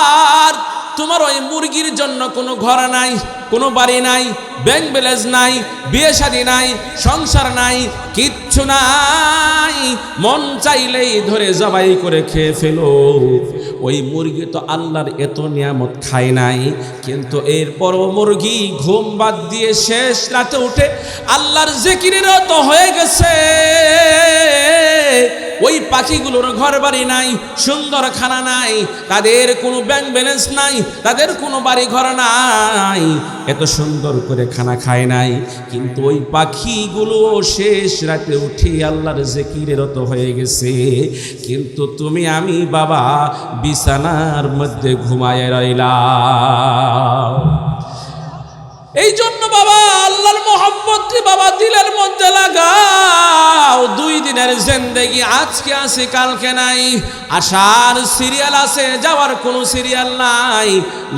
আর তোমার ওই মুরগির জন্য কোনো ঘর নাই, কোনো বাড়ি নাই, ব্যাংক ব্যালেন্স নাই, বিয়ে শাদী নাই, সংসার নাই, কিচ্ছু নাই। মন চাইলেই ধরে জবাই করে খেয়ে ফেলো। ওই মুরগি তো আল্লাহর এত নিয়ামত খায় নাই, কিন্তু এরপরও মুরগি ঘুম বাদ দিয়ে শেষ রাতে উঠে আল্লাহর জিকিরের তো হয়ে গেছে। ওই পাখিগুলোর ঘর বাড়ি নাই, সুন্দর খানা নাই, তাদের কোনো ব্যাংক ব্যালেন্স নাই, তাদের কোনো বাড়ি ঘর নাই, এত সুন্দর করে খানা খায় নাই, কিন্তু ওই পাখিগুলো শেষ রাতে উঠে আল্লাহর জিকিরের তো হয়ে গেছে। কিন্তু তুমি আমি বাবা বিছানার মধ্যে ঘুমায় রইলাম। এই জন্য বাবা আল্লাহর মোহাব্বত বাবা দিলের মধ্যে লাগাও। 2 দিনের জিন্দেগি, আজকে আছে কালকে নাই, আসার সিরিয়াল আছে, যাওয়ার কোনো সিরিয়াল নাই।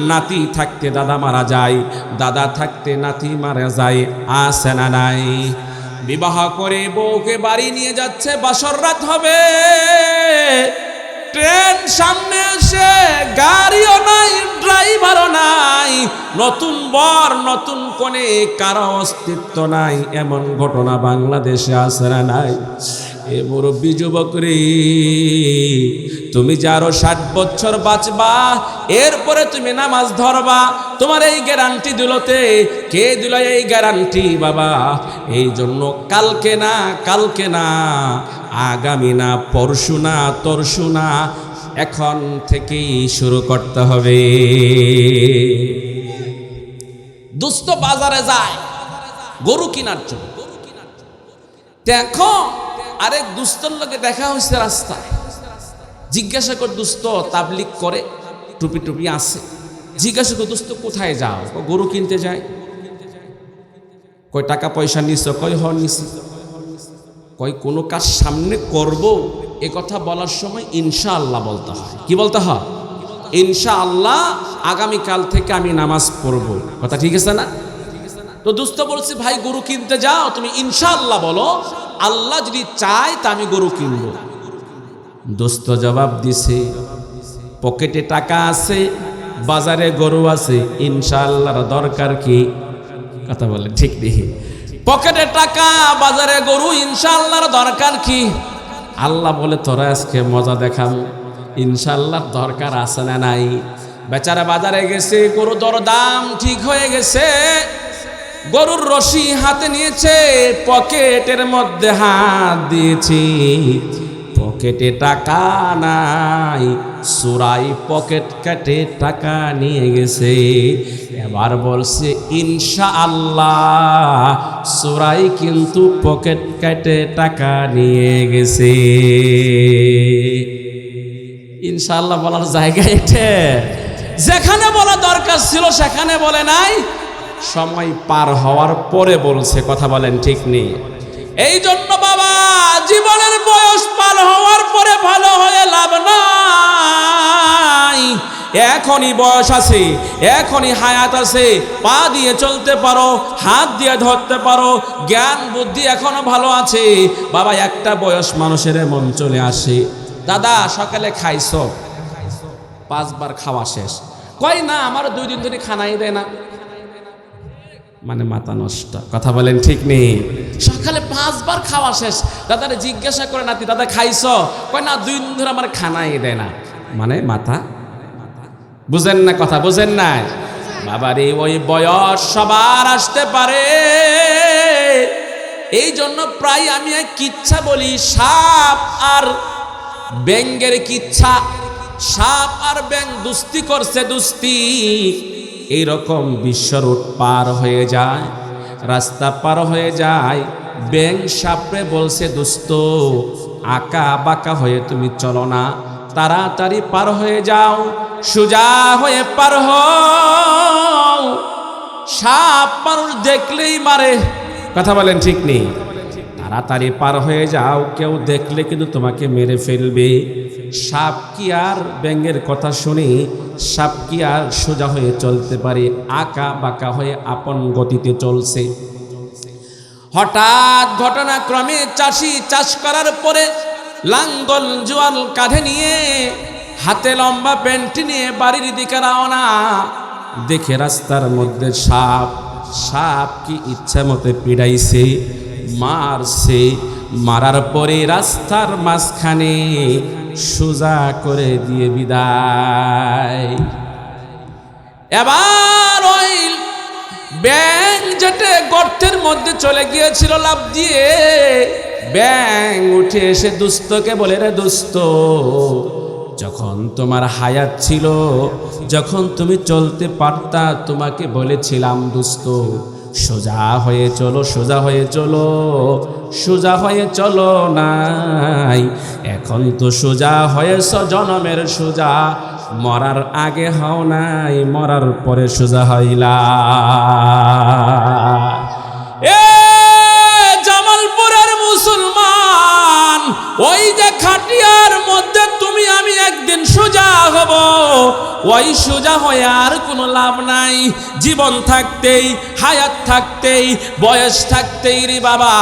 নাতি থাকতে দাদা মারা যায়, দাদা থাকতে নাতি মারা যায়, আছে না নাই? বিবাহ করে বউকে বাড়ি নিয়ে যাচ্ছে, বাসর রাত হবে, ট্রেন সামনে আসে, গাড়িও নাই, ড্রাইভারও নাই, নতুন বর নতুন কোণে, কারো অস্তিত্ব নাই। এমন ঘটনা বাংলাদেশে আছে না নাই? এ মুরব্বী যুবক রে, তুমি যে আরো 60 বছর বাঁচবা, এরপরে তুমি নামাজ ধরবা, তোমার এই গ্যারান্টি দিলতে কে দিল? এই গ্যারান্টি বাবা। এই জন্য কালকে না, কালকে না, আগামী না, পরশু না, তরশু না, এখন থেকেই শুরু করতে হবে। দুস্থ বাজারে যায় গরু কেনার জন্য, দেখো আরেক দুস্থর লোকে দেখা হয়েছে রাস্তায়, জিজ্ঞাসা কর, দুস্থ তাবলিগ করে, টুপি টুপি আছে, জিজ্ঞাসা কর, দুস্থ কোথায় যাও? গরু কিনতে যায়। কয় টাকা পয়সা নিছ? কয় হ নিছি। কয় কোনো কাজ সামনে করব, এ কথা বলার সময় ইনশাআল্লাহ বলতে হয়। কি বলতে হয়? ইনশাআল্লাহ, আগামীকাল থেকে আমি নামাজ পড়ব। কথা ঠিক আছে না? তো দুস্থ বলছে, ভাই গরু কিনতে যাও, তুমি ইনশাআল্লাহ বলো, আল্লাহ যদি চায় তা আমি গরু কিনব। দোস্ত জবাব দিছে, পকেটে টাকা আছে, বাজারে গরু আছে, ইনশাআল্লাহর দরকার কি? কথা বলে ঠিক নেই। পকেটে টাকা, বাজারে গরু, ইনশাআল্লাহর দরকার কি? আল্লাহ বলে, তোরা আজকে মজা দেখাম, ইনশাআল্লাহর দরকার আছে না নাই? বেচারা বাজারে গেছে, গরু দরদাম ঠিক হয়ে গেছে, গরুর রশি হাতে নিয়েছে, পকেটের মধ্যে হাত দিয়েছে, পকেটে টাকা নাই, সুরাই পকেট কেটে টাকা নিয়ে গেছে। এবার বলছে ইনশাআল্লাহ, সুরাই কিন্তু পকেট কেটে টাকা নিয়ে গেছে। ইনশাআল্লাহ বলার জায়গায় এটা, যেখানে বলা দরকার ছিল সেখানে বলে নাই, সময় পার হওয়ার পরে বলছে। কথা বলেন ঠিক নেই? এই জন্য বাবা জীবনের বয়স পার হওয়ার পরে ভালো হয়ে লাভ নাই। এখনই বয়স আছে, এখনই হায়াত আছে, পা দিয়ে চলতে পারো, হাত দিয়ে ধরতে পারো, জ্ঞান বুদ্ধি এখনো ভালো আছে। বাবা একটা বয়স মানুষের মন চলে আসে, দাদা সকালে খাইছো? 5 বার খাওয়া শেষ। কয় না, আমার 2 দিন ধরে খানাই দেয় না। মানে মাথা নষ্ট, কথা বলেন ঠিক নেই। সকালে 5 বার খাওয়া শেষ, দাদারে জিজ্ঞাসা করে নাতি দাদা খাইছো? কয় না, 2 দিন ধরে আমার খানাই দেয় না। মানে মাথা, বুঝেন না কথা, বুঝেন নাই? বাবারে ওই বয়স সবার আসতে পারে। এই জন্য প্রায় আমি এক কিচ্ছা বলি, সাপ আর ব্যাঙের কিচ্ছা। সাপ আর ব্যাঙ দুস্তি করছে, দুস্তি। এইরকম বিশ্ব রুট পার হয়ে যায়, রাস্তা পার হয়ে যায়। ব্যাঙ সাপরে বলছে, দোস্ত আঁকা বাঁকা হয়ে তুমি চলো না, তাড়াতাড়ি পার হয়ে যাও, সোজা হয়ে পার হও। সাপ মানুষ দেখলেই মারে, কথা বলেন ঠিক নেই। তাড়াতাড়ি পার হয়ে যাও, কেউ দেখলে কিন্তু তোমাকে মেরে ফেলবে। সাপ কি আর ব্যাঙের কথা শুনে সাপ কি আর সোজা হয়ে চলতে পারে? আঁকা বাঁকা হয়ে আপন গতিতে চলছে। হঠাৎ ঘটনাক্রমে চাষি চাষ করার পরে লাঙ্গল জোয়াল কাঁধে নিয়ে, হাতে লম্বা পেন্টি নিয়ে বাড়ির দিকে রওনা। দেখে রাস্তার মধ্যে সাপ। সাপ কি ইচ্ছা মতে পিড়াইছে, মারছে। মারার পরে রাস্তার মাঝখানে সোজা করে দিয়ে বিদায়। এবার ওই ব্যাঙ যেটে গর্তের মধ্যে চলে গিয়েছিল লাফ দিয়ে, ব্যাঙ উঠে এসে দুস্থকে বলে, রে দুস্থ, যখন তোমার হায়াত ছিল, যখন তুমি চলতে পারতা, তোমাকে বলেছিলাম দুস্থ সোজা হয়ে চলো, সোজা হয়ে চলো, সোজা হয়ে চলো নাই। এখন তো সোজা হয়েছ জনমের সোজা, মরার আগে হও নাই, মরার পরে সোজা হইলা। এ জামালপুরের মুসলমান, ওই যে খাটিয়ার মধ্যে তুমি আমি একদিন সোজা হব, ওই সোজা হয়ে আর কোনো লাভ নাই। জীবন থাকতেই, হায়াত থাকতেই, বয়স থাকতেই রে বাবা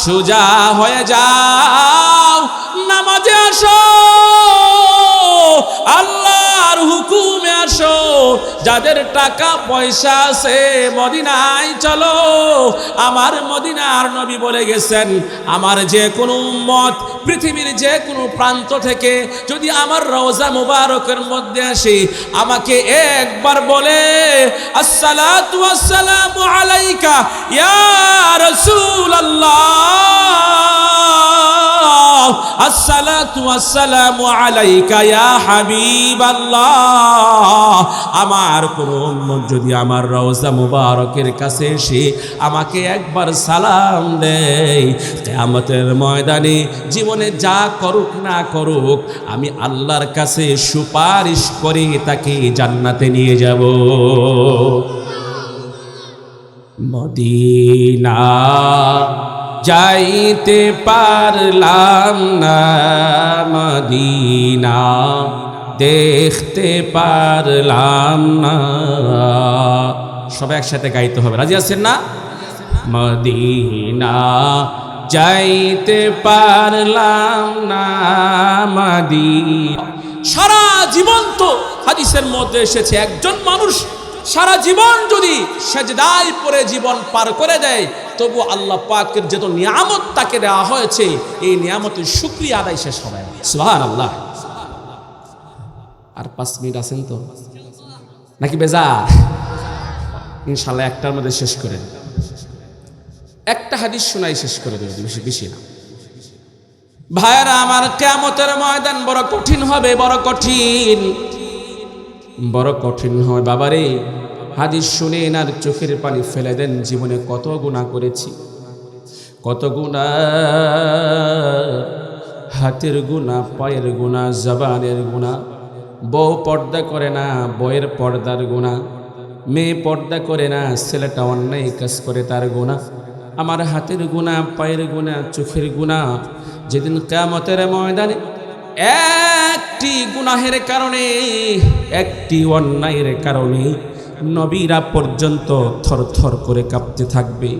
সোজা হয়ে যাও, নামাজে আসো, আল্লাহর হুকুমে আসো। যাদের টাকা পয়সা আছে মদিনায় চলো। আমার মদিনার নবী বলে গেছেন, আমার যে কোনো উম্মত পৃথিবীর যে কোনো প্রান্ত থেকে যদি আমার রওজা মুবারকের মধ্যে আসে, আমাকে একবার বলে আসসালাতু ওয়াসসালামু আলাইকা ইয়া রাসূলুল্লাহ, আসসালাতু ওয়াসসালামু আলাইকা ইয়া হাবিবাল্লাহ। আমার কোন উম্মত যদি আমার রওজা মুবারকের কাছে এসে আমাকে একবার সালাম দেয়, কিয়ামতের ময়দানে জীবনে যা করুক না করুক, আমি আল্লাহর কাছে সুপারিশ করে তাকে জান্নাতে নিয়ে যাব। মদিনা যাইতে পারলাম না, মদিনা দেখতে পারলাম না। সবাই একসাথে গাইতে হবে, রাজি আছেন না? মদিনা যাইতে পারলাম না, মদিনা। সারা জীবন তো হাদিসের মধ্যে এসেছে, একজন মানুষ সারা জীবন যদি সেজদায় পড়ে জীবন পার করে দেয়, তবু আল্লাহ পাকের যত নিয়ামত তাকে দেওয়া হয়েছে, এই নিয়ামতের শুকরিয়া আদায় শেষ হবে না। সুবহানাল্লাহ। আর 5 মিনিট আছেন তো নাকি বেজার? ইনশাআল্লাহ একটার মধ্যে শেষ করে দেব। একটা হাদিস শোনাই শেষ করে দেব, বেশি বেশি না। ভাইরা আমার, কিয়ামতের ময়দান বড় কঠিন হবে, বড় কঠিন, বড় কঠিন হয় বাবারে। হাদিস শুনেন আর চোখের পানি ফেলে দেন। জীবনে কত গুনাহ করেছি, কত গুনাহ, হাতের গুনাহ, পায়ের গুনাহ, জবানের গুনাহ। বউ পর্দা করে না, বউয়ের পর্দার গুনাহ। মেয়ে পর্দা করে না, ছেলেটা অন্যায় কাজ করে তার গুনাহ। আমার হাতের গুনাহ, পায়ের গুনাহ, চোখের গুনাহ। যেদিন কিয়ামতের ময়দানে একটি গুনাহের কারণে, একটি অন্যায়ের কারণে নবীরা পর্যন্ত থরথর করে কাঁপতে থাকবে।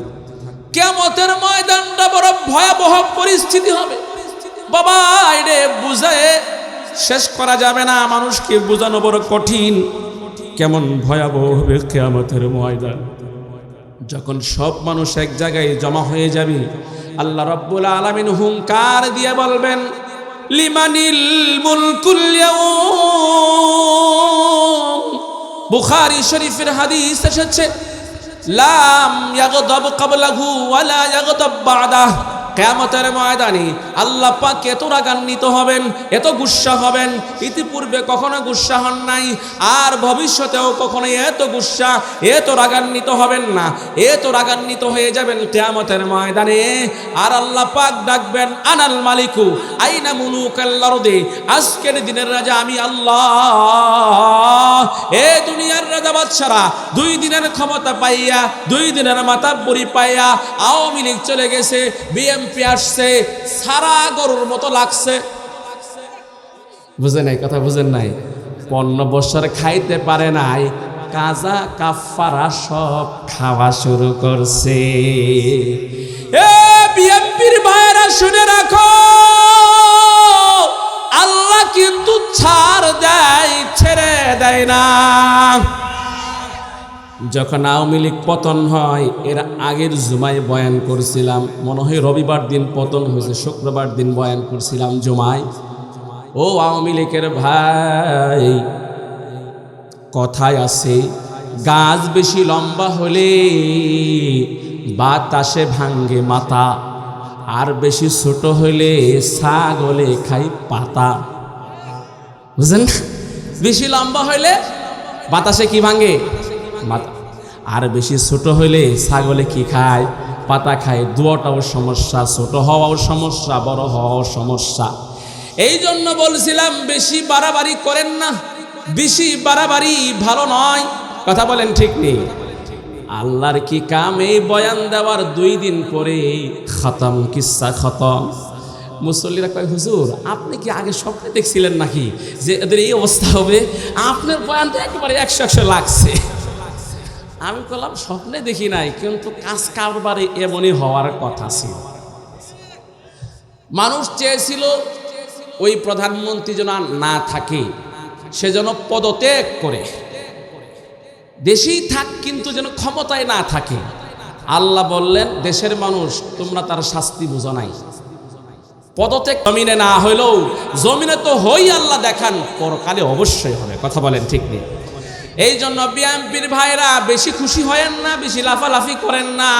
কিয়ামতের ময়দানটা বড় ভয়াবহ পরিস্থিতি হবে বাবা, এটা বুঝায় শেষ করা যাবে না, মানুষকে বোঝানো বড় কঠিন। কেমন ভয়াবহ হবে কিয়ামতের ময়দান, যখন সব মানুষ এক জায়গায় জমা হয়ে যাবে। আল্লাহ রাব্বুল আলামিন হুঙ্কার দিয়ে বলবেন, লিমানিল মুলকুল ইয়াউম। বুখারী শরীফের হাদিস এসেছে, লাম ইয়াগদাব ক্বাবলাহু ওয়ালা ইয়াগদাব বা'দাহ। কিয়ামতের ময়দানে আল্লাহ পাক এত রাগান্বিত হবেন, এত গুসা হবেন, ইতিপূর্বে কখনো গুসা হন নাই, আর ভবিষ্যতেও কখনো এত গুসা, এত রাগান্বিত হবেন না, এত রাগান্বিত হয়ে যাবেন কিয়ামতের ময়দানে। আর আল্লাহ পাক ডাকবেন, আনাল মালিকু আইনা মুলুকাল আরদি। আজকের দিনের রাজা আমি আল্লাহ। এ দুনিয়ার রাজা বাদশারা 2 দিনের ক্ষমতা পাইয়া, 2 দিনের মাতাব্বরি পাইয়া আওয়ামী লীগ চলে গেছে, বিএমপি আসছে, সারা গরুর মতো লাগছে। বুঝেন নাই কথা, বুঝেন নাই? 15 বছর খাইতে পারে নাই, কাজা কাফারা সব খাওয়া শুরু করছে। এ বিএমপির ভাইরা শুনে রাখো, আল্লাহ কিন্তু ছাড় দেয়, ছেড়ে দেয় না। যখন আওয়ামী লীগ পতন হয়, এর আগের জুমায় বয়ান করছিলাম, মনে হয় রবিবার দিন পতন হয়েছে, শুক্রবার দিন বয়ান করছিলাম জুমায়। ও আওয়ামী লীগের ভাই, কথায় আছে, গাছ বেশি লম্বা হলে বাতাসে ভাঙ্গে মাথা, আর বেশি ছোট হইলে ছাগলে খাই পাতা। বুঝলেন? বেশি লম্বা হইলে বাতাসে কি ভাঙ্গে? মাথা। আর বেশি ছোট হইলে ছাগলে কি খায়? পাতা খায়। দুটাও সমস্যা, ছোট হওয়াও সমস্যা, বড় হওয়াও সমস্যা। এই জন্য বলছিলাম বেশি বাড়াবাড়ি করেন না, বেশি বাড়াবাড়ি ভালো নয়। কথা বলেন ঠিক নেই? আল্লাহর কি কাম, এই বয়ান দেওয়ার 2 দিন পরে খতম, কিসসা খতম। মুসল্লিরা কয়, হুজুর আপনি কি আগে স্বপ্নে দেখছিলেন নাকি যে এদের এই অবস্থা হবে? আপনার বয়ানটা একেবারে 100 লাগছে। আমি বললাম, স্বপ্নে দেখি নাই, কিন্তু কাজ কারবারে এমনই হওয়ার কথা ছিল। মানুষ চেয়েছিল ওই প্রধানমন্ত্রী যেন না থাকে, সে যেন পদত্যাগ করে দেশেই থাক, কিন্তু যেন ক্ষমতায় না থাকে। আল্লাহ বললেন, দেশের মানুষ তোমরা তার শাস্তি বুঝো নাই। পদত্যাগ জমিনে না হইলেও জমিনে তো হই, আল্লাহ দেখান, পরকালে অবশ্যই হবে। কথা বলেন ঠিক নেই? এই জন্য বিএনপির ভাইরা বেশি খুশি হয়েন না, বেশি লাফালাফি করেন না।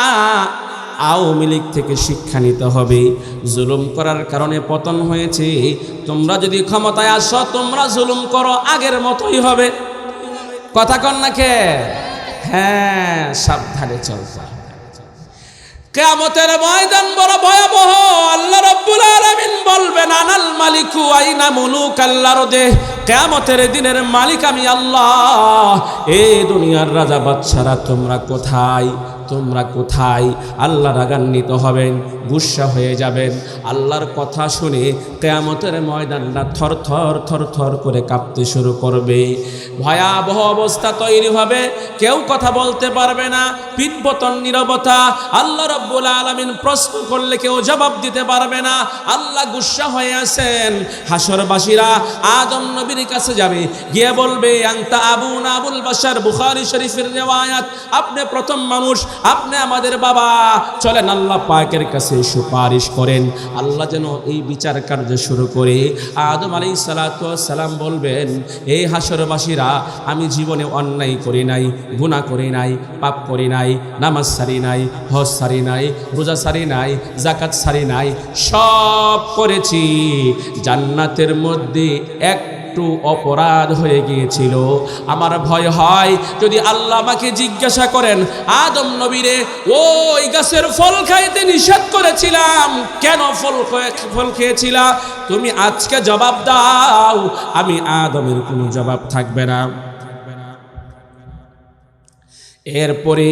আওয়ামী লীগ থেকে শিক্ষা নিতে হবে। জুলুম করার কারণে পতন হয়েছে, তোমরা যদি ক্ষমতায় আসো, তোমরা জুলুম করো, আগের মতোই হবে। কথা কন না কে? হ্যাঁ, সাবধানে চলতে। কিয়ামতের ময়দান বড় ভয়াবহ। আল্লাহ রাব্বুল আলামিন বলবেন, আনাল মালিকু আইনা মুলুকাল আরদি। কিয়ামতের দিনের মালিক আমি আল্লাহ। এই দুনিয়ার রাজা বাদশারা তোমরা কোথায়? তোমরা কোথায়? আল্লাহ রাগান্বিত হবেন, গুসা হয়ে যাবেন। আল্লাহর কথা শুনে কিয়ামতের ময়দানটা থরথর থরথর করে কাঁপতে শুরু করবে। ভয়াবহ অবস্থা তৈরি হবে, কেউ কথা বলতে পারবে না, পিনপতন, নীরবতা। আল্লাহ রাব্বুল আলামিন প্রশ্ন করলে কেউ জবাব দিতে পারবে না। আল্লাহ গুসা হয়ে আছেন। হাসরবাসীরা আদম নবীর কাছে যাবে, গিয়ে বলবে, আনতা আবুনা আবুল বাশার। বুখারী শরীফের রিওয়ায়াত, আপনি প্রথম মানুষ, আপনি আমাদের বাবা, চলেন আল্লাহ পাকের কাছে সুপারিশ করেন, আল্লাহ যেন এই বিচার কার্য শুরু করে। আদম আলাইহিস সালাতু ওয়াস সালাম বলবেন, এই হাসরবাসীরা, আমি জীবনে অন্যায় করি নাই, গুনাহ করি নাই, পাপ করি নাই, নামাজ সারি নাই, হজ সারি নাই, রোজা সারি নাই, যাকাত সারি নাই, সব করেছি। জান্নাতের মধ্যে একটু অপরাধ হয়ে গিয়েছিল। আমার ভয় হয় যদি আল্লাহ আমাকে জিজ্ঞাসা করেন, আদম নবীরে ওই গাছের ফল খাইতে নিষেধ করেছিলাম, কেন ফল খেয়েছিলা? তুমি আজকে জবাব দাও, আমি আদমের কোনো জবাব থাকবে না। এরপরে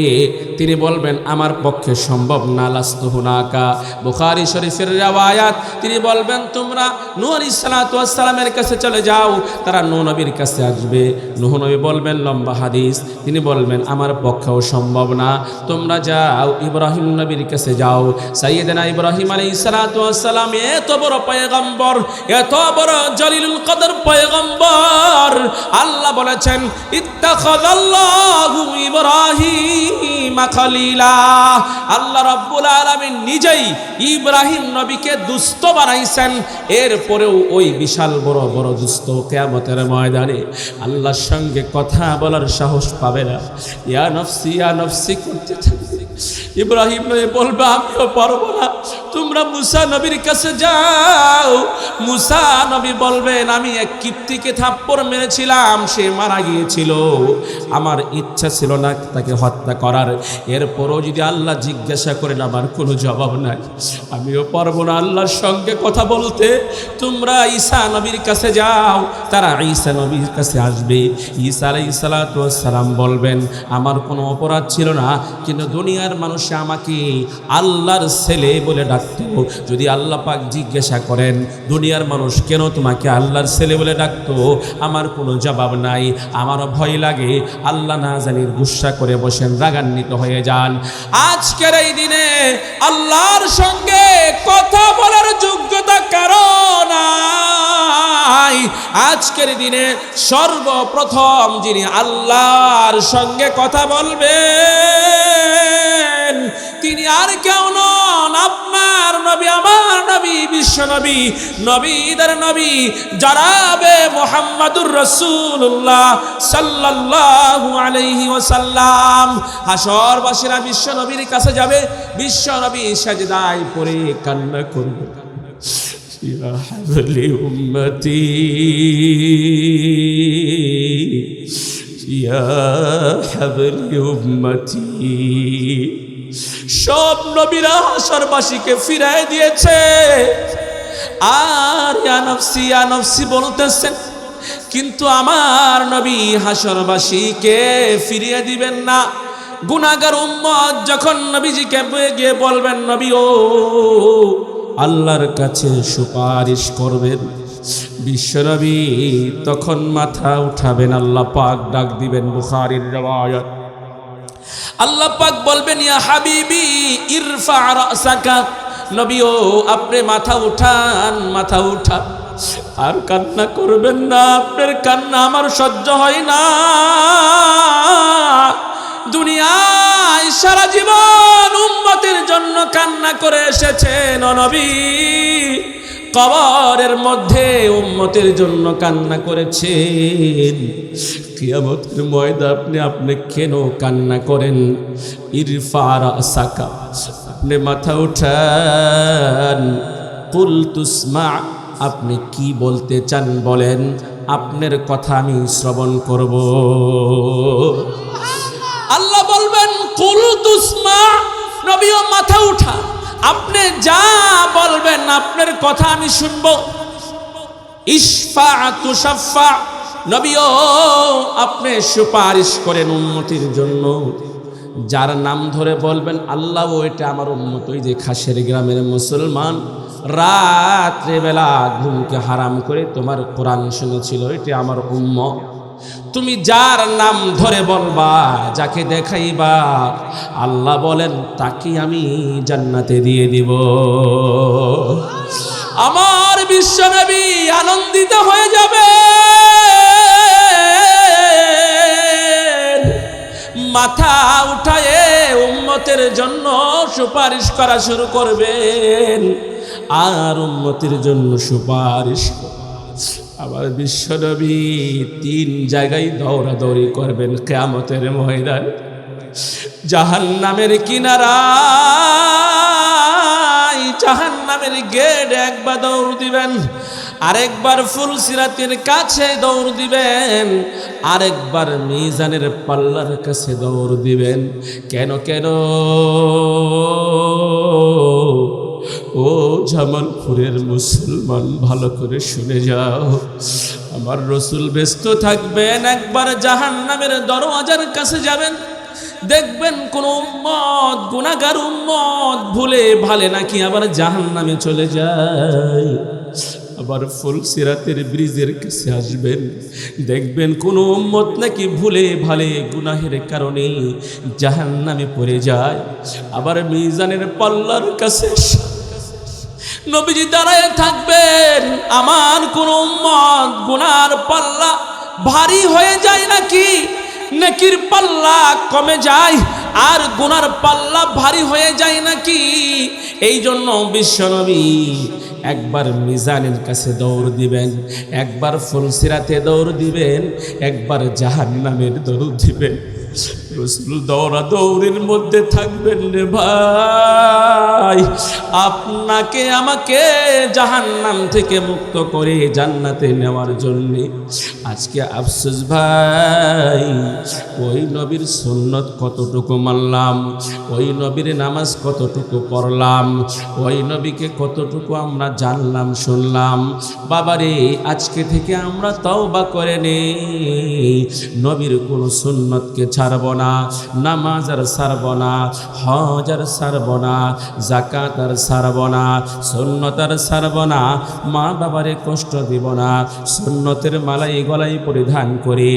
তিনি বলবেন আমার পক্ষে সম্ভব না, লাস্তু হুনাকা। বুখারী শরীফের riwayat, তিনি বলবেন তোমরা নূহ আলাইহিস সালাতু ওয়াস সালামের কাছে চলে যাও, তারা নূহ নবীর কাছে আসবে। নূহ নবী বলবেন, লম্বা হাদিস, তিনি বলবেন আমার পক্ষেও সম্ভব না, তোমরা যাও ইব্রাহিম নবীর কাছে যাও। সাইয়েদনা ইব্রাহিম আলাইহিস সালাতু ওয়াস সালাম এত বড় পয়গম্বর, এত বড় জলিলুল কদর পয়গম্বর, আল্লাহ বলেছেন ইত্তাখাযাল্লাহু ইব্রাহিম খলিলা। আল্লাহ রাব্বুল আলামিন নিজেই ইব্রাহিম নবীকে দুস্থ বানাইছেন। এরপরেও ওই বিশাল বড় বড় দুস্থ কিয়ামতের ময়দানে আল্লাহর সঙ্গে কথা বলার সাহস পাবে না, ইয়া নফসি করতে থাকবে। ইব্রাহিম নবী বলবে আমিও পারবো না, তোমরা মুসা নবীর কাছে যাও। মুসা নবী বলবেন আমি এক কিপ্তিকে থাপ্পড় মেরেছিলাম, সে মারা গিয়েছিল, আমার ইচ্ছা ছিল না তাকে হত্যা করার। এরপরও যদি আল্লাহ জিজ্ঞাসা করেন আমার কোনো জবাব নাই, আমিও পারবো না আল্লাহর সঙ্গে কথা বলতে। তোমরা ঈসা নবীর কাছে যাও, তারা ঈসা নবীর কাছে আসবে। ঈসা আলাইহিস সালাতু ওয়াস সালাম বলবেন আমার কোনো অপরাধ ছিল না, কিন্তু দুনিয়ার মানুষ আমাকে আল্লাহর ছেলে বলে ডাকতো। যদি আল্লাহ পাক জিজ্ঞাসা করেন দুনিয়ার মানুষ কেন তোমাকে আল্লাহর ছেলে বলে ডাকতো, আমার কোনো জবাব নাই। আমারও ভয় লাগে আল্লাহ না জানি গুসা করে বসেন, রাগান্বিত হয়ে যান। আজকের এই দিনে আল্লাহর সঙ্গে কথা বলার যোগ্যতা কারো নাই। আজকের দিনে সর্বপ্রথম যিনি আল্লাহর সঙ্গে কথা বলবেন তিনি আর কেউ নন, আপনার নবী, আমার নবী, বিশ্ব নবী, নবীদের নবী জনাবে মুহাম্মাদুর রাসূলুল্লাহ সাল্লাল্লাহু আলাইহি ওয়াসাল্লাম। হাশরবাসীরা বিশ্ব নবীর কাছে যাবে, বিশ্ব নবী সাজদায় পড়ে কান্না করবে, ইয়া হাবলি উম্মতি, ইয়া হাবলি উম্মতি। সব নবীরা হাশরবাসীকে ফিরায় দিয়েছে, আর ইয়া নফসি বলতেছেন, কিন্তু আমার নবী হাশরবাসীকে ফিরিয়ে দিবেন না। গুনাহগার উম্মত যখন নবীজিকে গিয়ে বলবেন নবী ও আল্লাহর কাছে সুপারিশ করবেন, বিশ্বনবী তখন মাথা উঠাবেন, আল্লাহ পাক ডাক দিবেন। বুখারীর riwayat, আল্লাহ পাক বলবেন ইয়া হাবিবি ইরফা রাসাকা, নবী ও আপনি মাথা উঠান, মাথা উঠান, আর কান্না করবেন না, আপনার কান্না আমার সহ্য হয় না। দুনিয়ায় সারা জীবন উম্মতের জন্য কান্না করে এসেছেন ও নবী, কবরের মধ্যে উম্মতের জন্য কান্না করেছেন, কিয়ামতের ময়দানে আপনি কেন কান্না করেন? ইরফা রাসাকা, আপনি মাথা উঠান, কুল তুসমা, আপনি কি বলতে চান বলেন, আপনার কথা আমি শ্রবণ করব। আল্লাহ বলবেন কুল তুসমা, নবীও মাথা উঠা, আপনি যা বলবেন আপনার কথা আমি শুনব। ইশফা তুশাফা, নবীও আপনি সুপারিশ করেন উম্মতের জন্য। যার নাম ধরে বলবেন আল্লাহ ওইটা আমার উম্মত, ওই যে খাসের গ্রামের মুসলমান রাত্রেবেলা ঘুমকে হারাম করে তোমার কোরআন শুনেছিল, এটা আমার উম্মত। তুমি যার নাম ধরে বলবা, যাকে দেখাইবা, আল্লাহ বলেন তাকে আমি জান্নাতে দিয়ে দিব। আমার বিশ্বনবী আনন্দিত হয়ে যাবে, মাথা উঠায়ে উম্মতের জন্য সুপারিশ করা শুরু করবেন, আর উম্মতের জন্য সুপারিশ। আবার বিশ্বনবী 3 জায়গায় দৌড়াদৌড়ি করবেন কিয়ামতের ময়দানে। জাহান্নামের কিনারায়, জাহান্নামের গেট একবার দৌড় দিবেন, আরেকবার ফুলসিরাতের কাছে দৌড় দিবেন, আরেকবার মিজানের পাল্লার কাছে দৌড় দিবেন। কেন কেন? ও জামালপুরের মুসলমান, ভালো করে শুনে যাও, আমার রসুল ব্যস্ত থাকবেন, একবার জাহান্নামের দরওয়াজার কাছে যাবেন, দেখবেন কোন উম্মত গুনাহগার উম্মত ভুলে ভালে নাকি আবার জাহান্নামে চলে যায়। আবার ফুলসিরাতের ব্রিজের কাছে আসবেন, দেখবেন কোন উম্মত নাকি ভুলে ভালে গুনাহের কারণে জাহান্নামে পড়ে যায়। আবার মিজানের পাল্লার কাছে নবীজি দাঁড়ায় থাকবেন, আমার কোন উম্মত গুনার পাল্লা ভারী হয়ে যায় নাকি নেকির পাল্লা কমে যায়, আর গুনার পাল্লা ভারী হয়ে যায় নাকি। এই জন্য বিশ্বনবী একবার মিজানের কাছে দৌড় দিবেন, একবার ফুলসিরাতে দৌড় দিবেন, একবার জাহান্নামের দৌড় দিবেন। রাসূল দৌড়া দৌড়ের মধ্যে থাকবেন রে ভাই, আপনাকে আমাকে জাহান্নাম থেকে মুক্ত করে জান্নাতে নেওয়ার জন্য। আজকে আফসোস ভাই, ওই নবীর সুন্নত কতটুকু মানলাম, ওই নবীর নামাজ কতটুকু পড়লাম, ওই নবীকে কতটুকু আমরা জানলাম শুনলাম। বাবারে আজকে থেকে আমরা তওবা করে নেই, নবীর কোন সুন্নতকে ছাড়ব না, নামাজ আর ছাড়ব না, হজ আর ছাড়ব না, যাকাত আর ছাড়ব না, সুন্নত আর ছাড়ব না, মা বাবারে কষ্ট দিব না, সুন্নতের মালাই গলায় পরিধান করে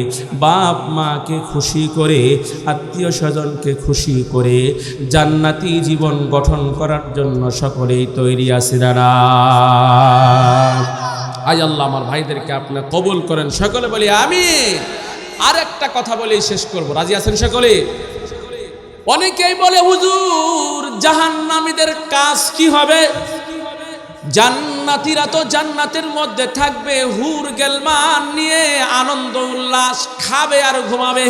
বাপ মাকে খুশি করে আত্মীয় স্বজনকে খুশি করে জান্নাতি জীবন গঠন করার জন্য সকলেই তৈরি আছে দাঁড়া। আজ আল্লাহ আমার ভাইদেরকে আপনি কবুল করেন, সকলে বলি আমিন। আর একটা কথা বলেই শেষ করব, রাজি আছেন সকলে? অনেকেই বলে হুজুর জাহান্নামীদের কাজ কি হবে? জান্নাতীরা তো জান্নাতের মধ্যে থাকবে, হুর গেলমান নিয়ে আনন্দ উল্লাস খাবে আর ঘুমাবে।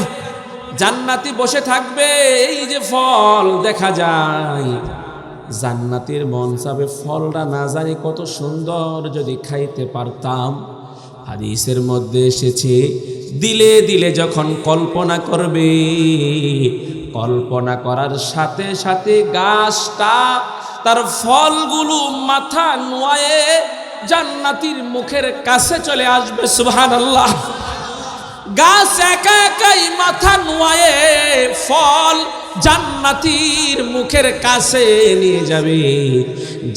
জান্নাতি বসে থাকবে, এই যে ফল দেখা যায়, জান্নাতের মন চাবে ফলটা না জানি কত সুন্দর, যদি খাইতে পারতাম। হাদিসের মধ্যে এসেছে দিলে দিলে যখন কল্পনা করবে, কল্পনা করার সাথে সাথে গাছটা তার ফলগুলো মাথা নোয়ায়ে জান্নাতীর মুখের কাছে চলে আসবে। সুবহানাল্লাহ। গাছ একা একাই মাথা নোয়ায়ে ফল জান্নাতীর মুখের কাছে নিয়ে যাবে।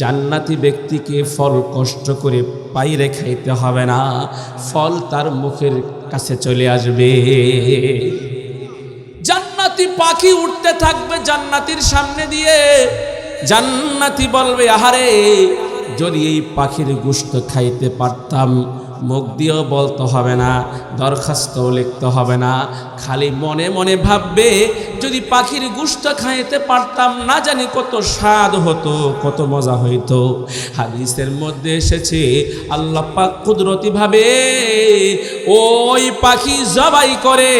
জান্নাতি ব্যক্তিকে ফল কষ্ট করে পাইরে খাইতে হবে না, ফল তার মুখের কাছে চলে আসবে। জান্নাতি পাখি উঠতে থাকবে জান্নাতির সামনে দিয়ে, জান্নাতি বলবে আহারে যদি এই পাখির গোশত খাইতে পারতাম, মুখ দিয়েও বলতে হবে না, দরখাস্তও লিখতে হবে না, খালি মনে মনে ভাববে যদি পাখির গোশত খাইতে পারতাম না জানি কত স্বাদ হতো, কত মজা হইতো। হাদিসের মধ্যে এসেছে আল্লাহ পাক কুদরতি ভাবে ওই পাখি জবাই করে,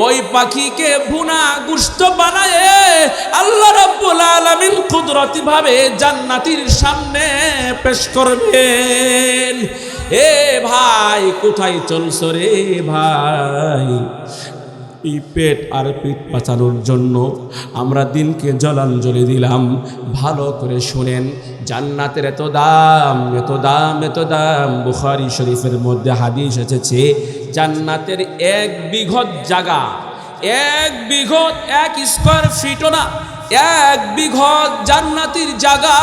ওই পাখিকে ভুনা গোশত বানায় আল্লাহ রাব্বুল আলামিন কুদরতি ভাবে জান্নাতীর সামনে পেশ করবেন। এ ভাই কোথায় চলছো রে ভাই? এই পেট আর পিঠ বাঁচানোর জন্য আমরা দিনকে জলাঞ্জলি দিলাম। ভালো করে শুনেন, জান্নাতের এত দাম, এত দাম, এত দাম। বুখারী শরীফের মধ্যে হাদিস এসেছে জান্নাতের 1 বিঘত জায়গা, 1 বিঘত 1 স্কয়ার ফিটও না, 1 বিঘত জান্নাতের জায়গা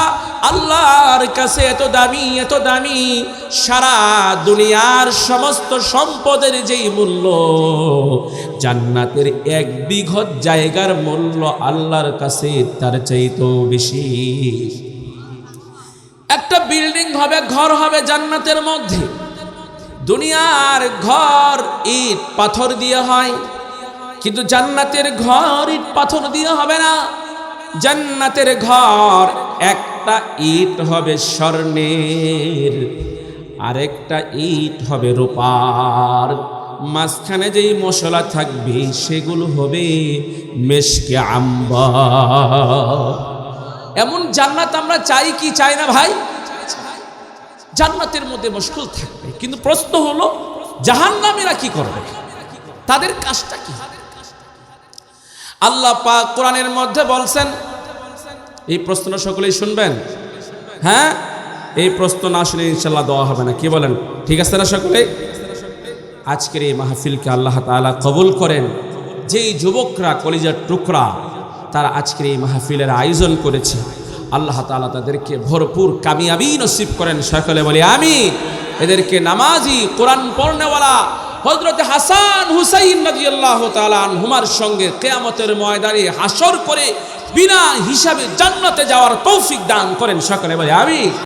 আল্লাহর কাছে এত দামি, এত দামি। সারা দুনিয়ার সমস্ত সম্পদের যেই মূল্য, জান্নাতের 1 বিঘত জায়গার মূল্য আল্লাহর কাছে তার চাইতেও বেশি। একটা বিল্ডিং হবে, ঘর হবে জান্নাতের মধ্যে। দুনিয়ার ঘর ইট পাথর দিয়ে হয়, কিন্তু জান্নাতের ঘর ইট পাথর দিয়ে হবে না। জান্নাতের ঘর একটা ইট হবে স্বর্ণের, আরেকটা ইট হবে রূপার। মাঝখানে যেই মশলা থাকবে সেগুলো হবে মেশকে আম্বার। এমন জান্নাত আমরা চাই কি চাই না ভাই? জান্নাতের মধ্যে মুশকিল থাকবে, কিন্তু প্রশ্ন হলো জাহান্নামীরা কি করবে, তাদের কাজটা কি? আল্লাহ পাক কোরআনের মধ্যে বলছেন, এই প্রশ্ন সকলেই শুনবেন। হ্যাঁ, এই প্রশ্ন না শুনে ইনশাল্লাহ দেওয়া হবে না, কি বলেন? ঠিক আছে না সকলে? আজকের এই মাহফিলকে আল্লাহ তাআলা কবুল করেন। যেই যুবকরা কলিজার টুকরা তারা আজকের এই মাহফিলের আয়োজন করেছে, আল্লাহ তাআলা তাদেরকে ভরপুর কামিয়াবি নসিব করেন। সকলে বলি আমিন। এদেরকে নামাজি, কোরআন পড়নেওয়ালা হযরত হাসান হুসাইন রাদিয়াল্লাহু তাআলা আনহুমার সঙ্গে কিয়ামতের ময়দানে হাসর করে বিনা হিসাবে জান্নাতে যাওয়ার তৌফিক দান করেন। সকলে বলি আমিন।